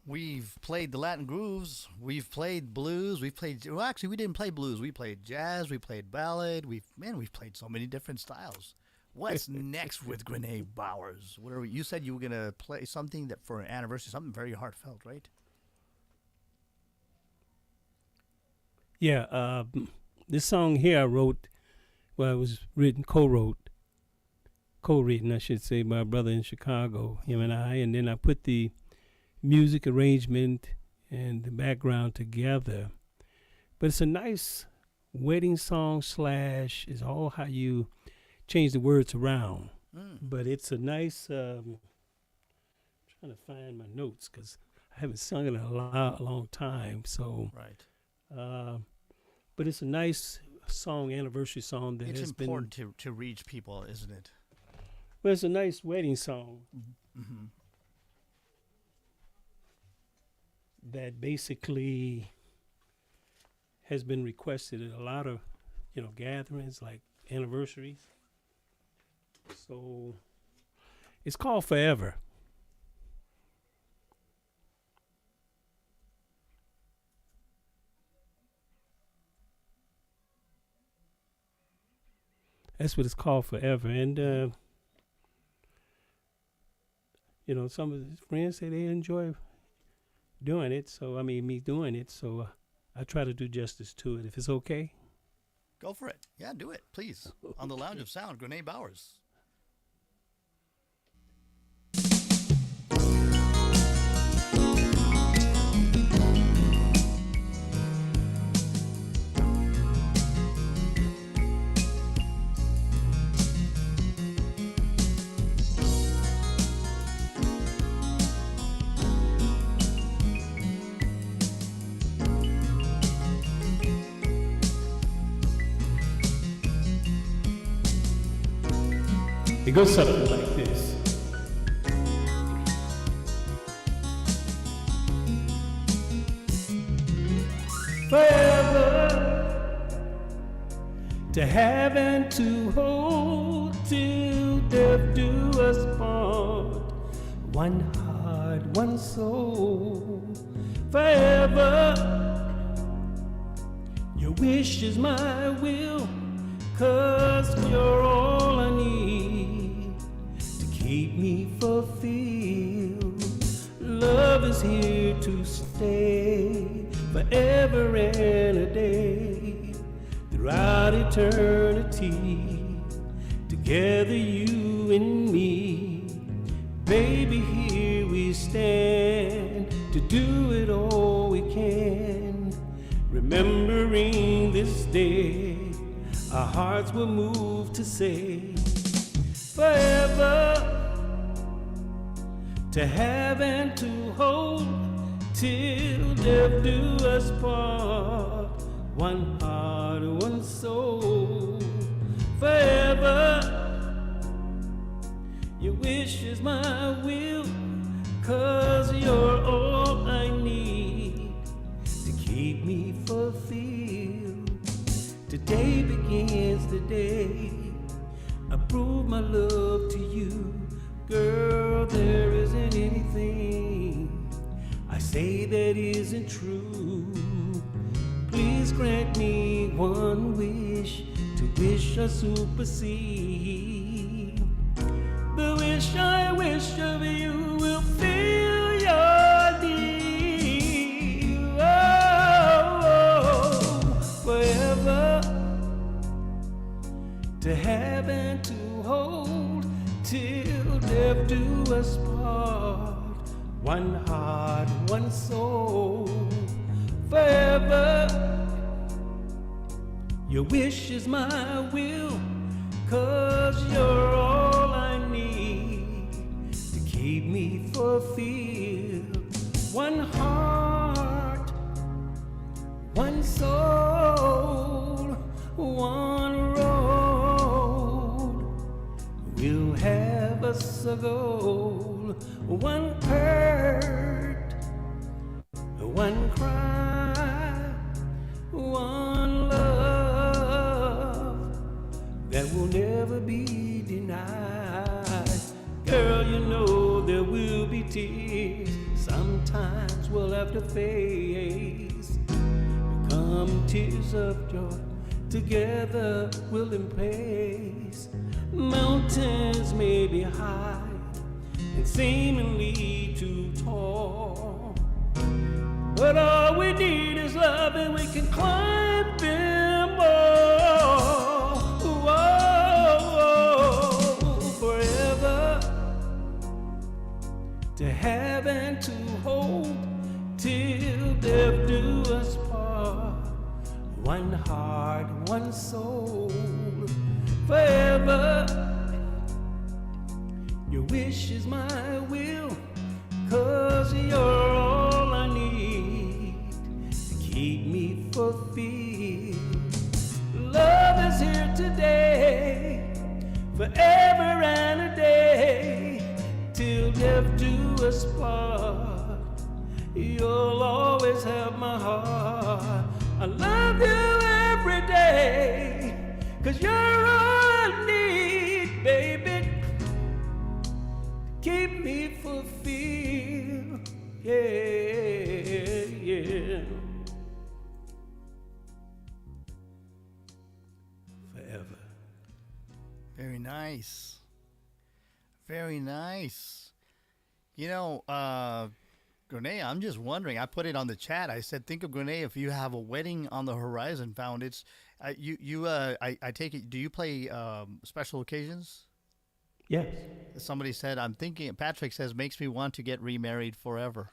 We've played the Latin grooves. We've played blues. We've played. Well, actually, we didn't play blues. We played jazz. We played ballad. We've played so many different styles. What's next with Grena Bowers? What are we? You said you were gonna play something that for an anniversary, something very heartfelt, right? Yeah, this song here I wrote. Well, it was co-written, I should say, by a brother in Chicago, him and I, and then I put the music arrangement and the background together. But it's a nice wedding song / is all how you change the words around. But it's a nice, I'm trying to find my notes because I haven't sung it in a long time. So, right. But it's a nice song, anniversary song that it's has important to reach people, isn't it? Well, it's a nice wedding song. Mm-hmm. That basically has been requested at a lot of, gatherings like anniversaries. So it's called Forever. That's what it's called, Forever. And, some of his friends say they enjoy doing it. So, me doing it. So I try to do justice to it. If it's okay. Go for it. Yeah, do it, please. On the Lounge of Sound, Grena Bowers. It goes something like this. Forever, to have and to hold, till death do us part. One heart, one soul. Forever, your wish is my will, 'cause you're all I need to keep me fulfilled. Love is here to stay forever and a day. The throughout eternity, together you and me. Baby, here we stand to do it all we can. Remembering this day, our hearts were moved to say, forever, to have and to hold, till death do us part. One heart, one soul, forever. Your wish is my will, 'cause you're all I need to keep me fulfilled. Today begins the day I prove my love to you. Girl, there isn't anything I say that isn't true. Please grant me one wish, to wish or supersede. The wish I wish of you will fill your need. Oh, forever, to have and to hold, till death do us part. One heart, one soul, forever. Your wish is my will, 'cause you're all I need to keep me fulfilled. One heart, one soul, one road. We'll have us a goal, one hurt, one cry, one love that will never be denied. Girl, you know there will be tears, sometimes we'll have to face. Become tears of joy, together we'll embrace. Mountains may be high and seemingly too tall, but all we need is love, and we can climb them all. Whoa, forever, to have and to hold, till death do us part. One heart, one soul, forever. Your wish is my will, 'cause you're all I need to keep me fulfilled. Love is here today, forever and a day, till death do us part. You'll always have my heart. I love you every day, 'cause you're all I need, baby, keep me fulfilled. Yeah, yeah. Forever. Very nice. Very nice. You know, Grena, I'm just wondering. I put it on the chat. I said, think of Grena if you have a wedding on the horizon. Found it's I take it. Do you play special occasions? Yes. Somebody said, I'm thinking. Patrick says, makes me want to get remarried forever.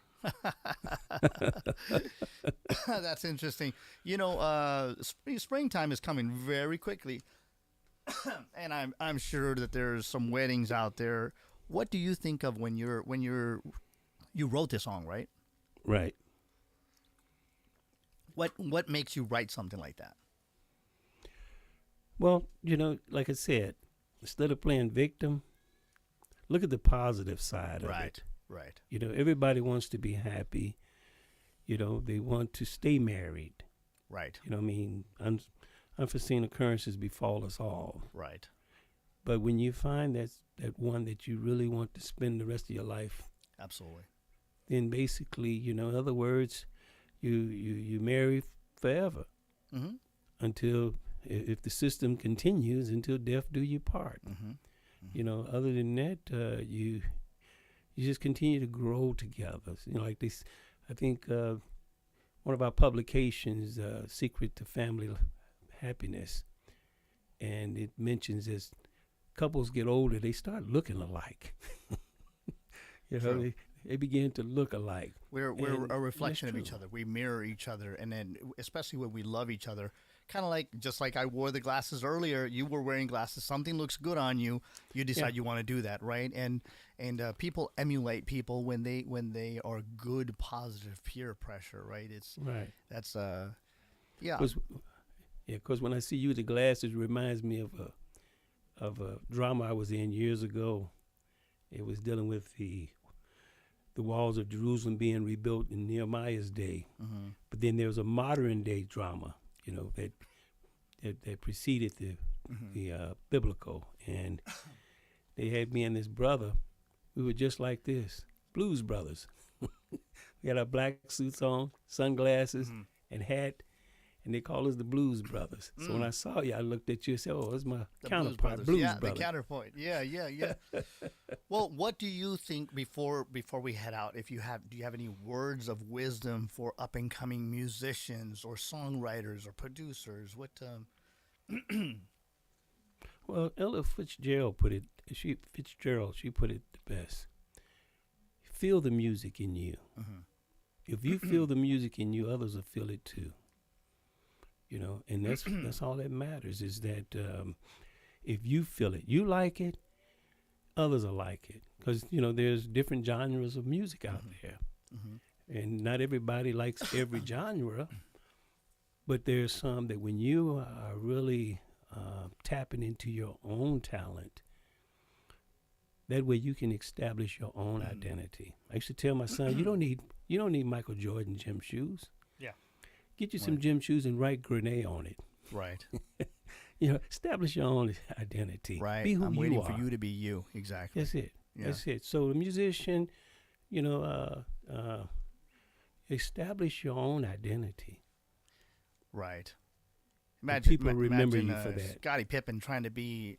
That's interesting. You know, springtime is coming very quickly, and I'm sure that there's some weddings out there. What do you think of when you wrote this song, right? Right. What makes you write something like that? Well, you know, like I said, instead of playing victim, look at the positive side of it. Right. You know, everybody wants to be happy. You know, they want to stay married. Right. You know what I mean? Unforeseen occurrences befall us all. Right. But when you find that one that you really want to spend the rest of your life, absolutely, then basically, you know, in other words, you marry forever, mm-hmm. until, if the system continues, until death do you part. Mm-hmm. Mm-hmm. You know, other than that, you just continue to grow together. You know, like this, I think one of our publications, Secret to Family happiness, and it mentions as couples get older, they start looking alike. You know, True. they begin to look alike. We're And a reflection of that's each true. other. We mirror each other, and then especially when we love each other, kind of like just like I wore the glasses earlier. You were wearing glasses. Something looks good on you. You decide Yeah. you want to do that, right? And people emulate people when they are good, positive peer pressure, right? Right. That's yeah. Cause, yeah, 'cause when I see you with the glasses, it reminds me of a drama I was in years ago. It was dealing with the walls of Jerusalem being rebuilt in Nehemiah's day. Mm-hmm. But then there was a modern day drama, you know, that preceded Mm-hmm. the biblical, and they had me and this brother. We were just like this, Blues Brothers. We had our black suits on, sunglasses, Mm-hmm. and hat, and they call us the Blues Brothers. So when I saw you, I looked at you and said, "Oh, that's my The counterpart, yeah, Brothers." the counterpoint. Yeah, yeah, yeah. Well, what do you think before we head out? If you have, do you have any words of wisdom for up and coming musicians or songwriters or producers? What? Well, Ella Fitzgerald put it. She put it the best. Feel the music in you. Mhm. If you feel the music in you, others will feel it too. You know, and that's all that matters. Is that if you feel it, you like it, others will like it. Because you know, there's different genres of music out there, Mhm. and not everybody likes every genre. But there's some that when you are really tapping into your own talent, that way you can establish your own identity. I used to tell my son, you don't need Michael Jordan gym shoes. Yeah. Get you some Right. gym shoes and write Grena on it. Right. You know, establish your own identity. Right. Be who I'm you waiting are. for you to be you. Exactly. That's it. Yeah. That's it. So the musician, you know, establish your own identity. Right. People remember you for that. Scottie Pippen trying to be,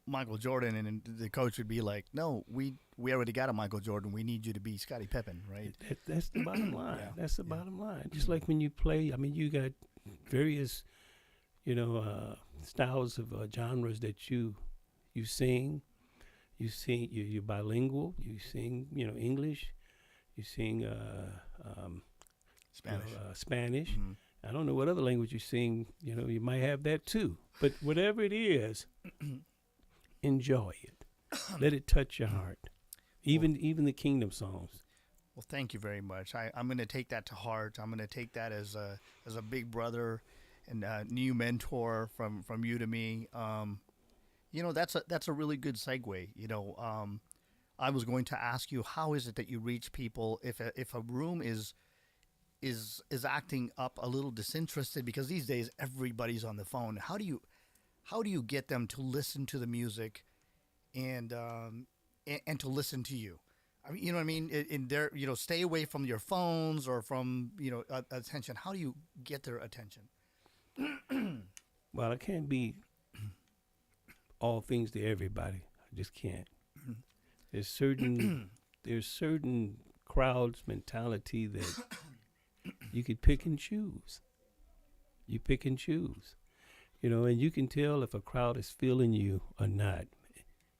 Michael Jordan, and the coach would be like, "No, we already got a Michael Jordan. We need you to be Scottie Pippen, right?" That's the bottom line. Yeah. That's the bottom line. Just like when you play, I mean, you got various, styles of genres that you sing. You sing. You're bilingual. You sing. English. You sing Spanish. Spanish. Mhm. I don't know what other language you sing. You might have that too. But whatever it is, enjoy it. Let it touch your heart. Even the kingdom songs. Well, thank you very much. I'm going to take that to heart. I'm going to take that as a big brother and a new mentor from you to me. That's a really good segue. I was going to ask you, how is it that you reach people if a room is acting up a little disinterested, because these days everybody's on the phone. How do you get them to listen to the music and to listen to you? I mean, you know what I mean? In their, stay away from your phones or from, attention. How do you get their attention? Well, I can't be all things to everybody. I just can't. There's certain crowds mentality that you could pick and choose. You pick and choose. And you can tell if a crowd is feeling you or not.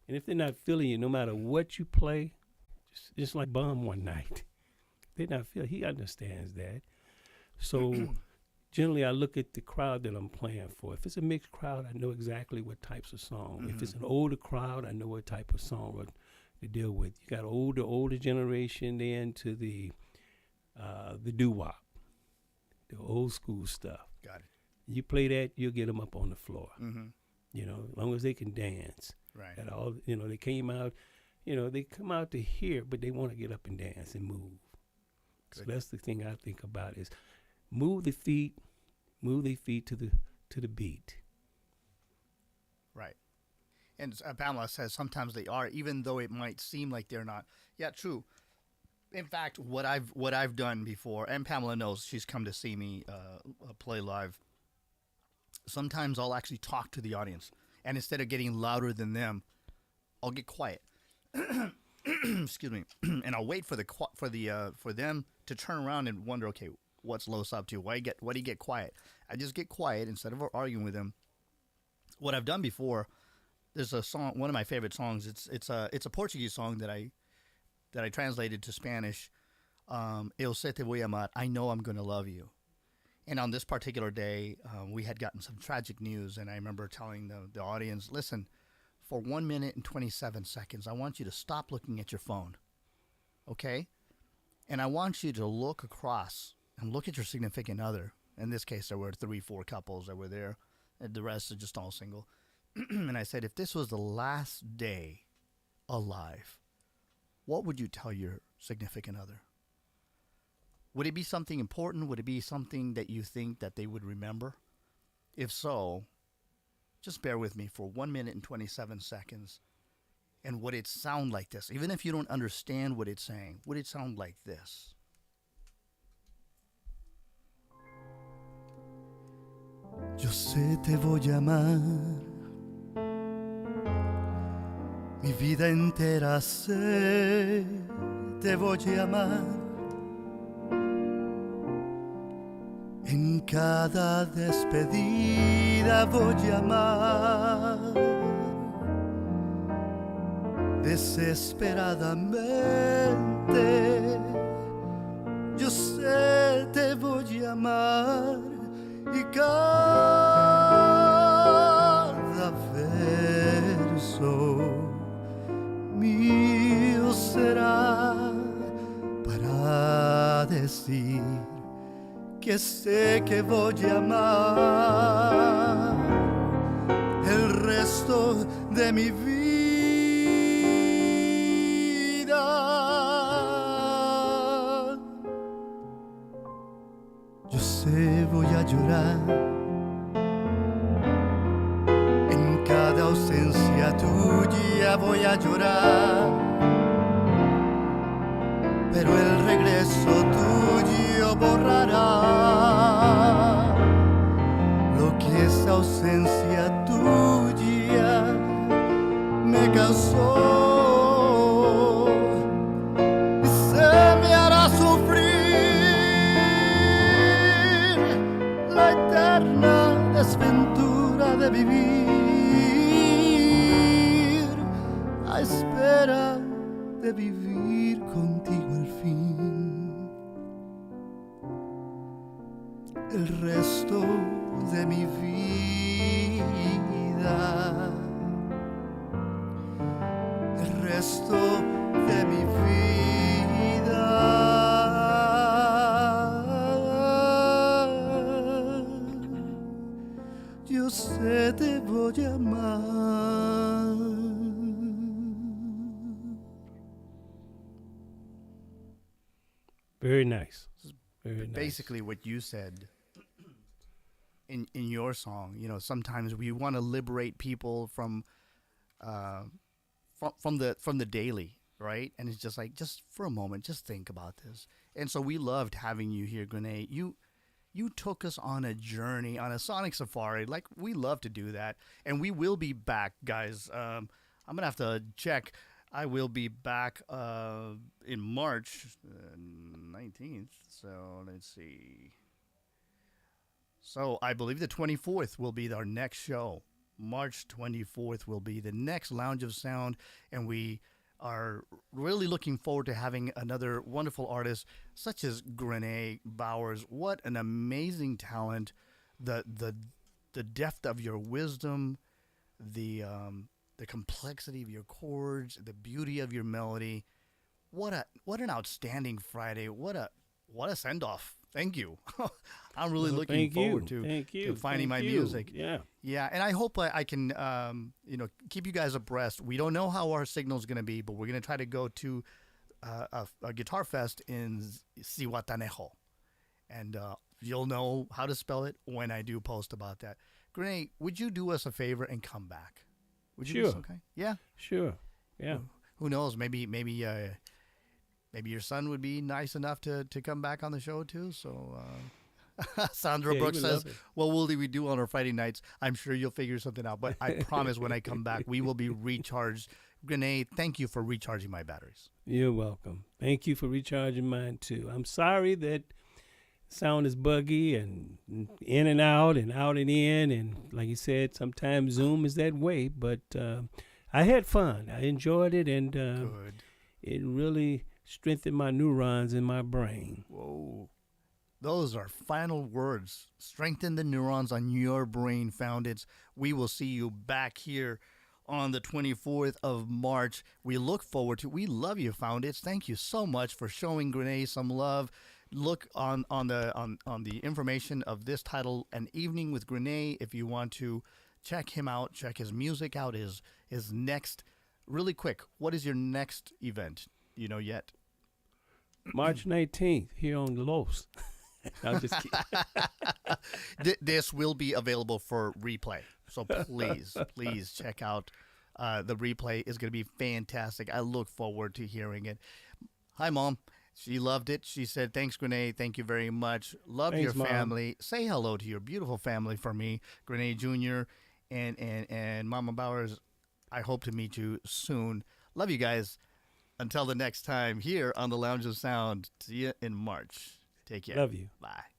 And if they're not feeling you, no matter what you play, just like Bum one night, they're not feeling. He understands that. So generally, I look at the crowd that I'm playing for. If it's a mixed crowd, I know exactly what types of song. Mm-hmm. If it's an older crowd, I know what type of song to deal with. You got older generation, they into the doo-wop, the old school stuff. Got it. You play that, you'll get them up on the floor. Mm-hmm. As long as they can dance. Right. At all, they came out. They come out to hear, but they want to get up and dance and move. Good. So that's the thing I think about is move their feet to the beat. Right. And Pamela says sometimes they are, even though it might seem like they're not. Yeah, true. In fact, what I've done before, and Pamela knows, she's come to see me play live. Sometimes I'll actually talk to the audience, and instead of getting louder than them, I'll get quiet. Excuse me, and I'll wait for them to turn around and wonder, okay, what's Los up to? Why do you get quiet? I just get quiet instead of arguing with him. What I've done before, there's a song, one of my favorite songs. It's a Portuguese song that I translated to Spanish. Eu sé te voy a amar. I know I'm gonna love you. And on this particular day, we had gotten some tragic news, and I remember telling the audience, listen, for 1 minute and 27 seconds, I want you to stop looking at your phone, okay? And I want you to look across and look at your significant other. In this case, there were 3-4 couples that were there, and the rest are just all single. And I said, if this was the last day alive, what would you tell your significant other? Would it be something important? Would it be something that you think that they would remember? If so, just bear with me for 1 minute and 27 seconds. And would it sound like this? Even if you don't understand what it's saying, would it sound like this? Yo sé te voy a amar, mi vida entera sé te voy a amar. En cada despedida voy a amar, desesperadamente. Yo sé te voy a amar y cada verso mío será para decir que sé que voy a amar el resto de mi vida. Yo sé voy a llorar en cada ausencia tuya, voy a llorar, pero el regreso tuyo borrará lo que esa ausencia tuya me causó y se me hará sufrir la eterna desventura de vivir a espera de vivir contigo al fin. El resto de mi vida, el resto de mi vida. Yo sé te voy a amar. Very nice. Very nice. Basically what you said in your song, you know, sometimes we want to liberate people from the daily, right? And it's just like, just for a moment, just think about this. And so we loved having you here, Grena. You took us on a journey, on a sonic safari. Like, we love to do that. And we will be back, guys. I'm going to have to check. I will be back in March 19th. So let's see. So I believe the 24th will be our next show. March 24th will be the next Lounge of Sound. And we are really looking forward to having another wonderful artist such as Grena Bowers. What an amazing talent. The depth of your wisdom, the complexity of your chords, the beauty of your melody. What an outstanding Friday. What a send-off. Thank you. I'm really looking forward to finding my music. Yeah. Yeah, and I hope I can keep you guys abreast. We don't know how our signal is going to be, but we're going to try to go to a guitar fest in Zihuatanejo. And you'll know how to spell it when I do post about that. Grena, would you do us a favor and come back? Would you? Sure. Okay. Yeah. Sure. Yeah. Who knows? Maybe your son would be nice enough to come back on the show too. So Sandra Brooks says, "What will we do on our Friday nights?" I'm sure you'll figure something out. But I promise, when I come back, we will be recharged. Grena, thank you for recharging my batteries. You're welcome. Thank you for recharging mine too. I'm sorry that sound is buggy and in and out and in, and like you said, sometimes Zoom is that way. But I had fun. I enjoyed it, and Good. it really strengthened my neurons in my brain. Whoa. Those are final words. Strengthen the neurons on your brain, Foundits. We will see you back here on the 24th of March. We look forward to. We love you, Foundits. Thank you so much for showing Grena some love. Look on the information of this title, An Evening with Grena, if you want to check him out, check his music out, his next. Really quick, what is your next event? You know yet? March 19th here on Los. I'm just kidding. This will be available for replay. So please check out the replay. Is going to be fantastic. I look forward to hearing it. Hi, Mom. She loved it. She said, thanks, Grena. Thank you very much. Love Thanks, your Mom. family. Say hello to your beautiful family for me, Grena Jr. and Mama Bowers. I hope to meet you soon. Love you guys. Until the next time here on the Lounge of Sound. See you in March. Take care. Love you. Bye.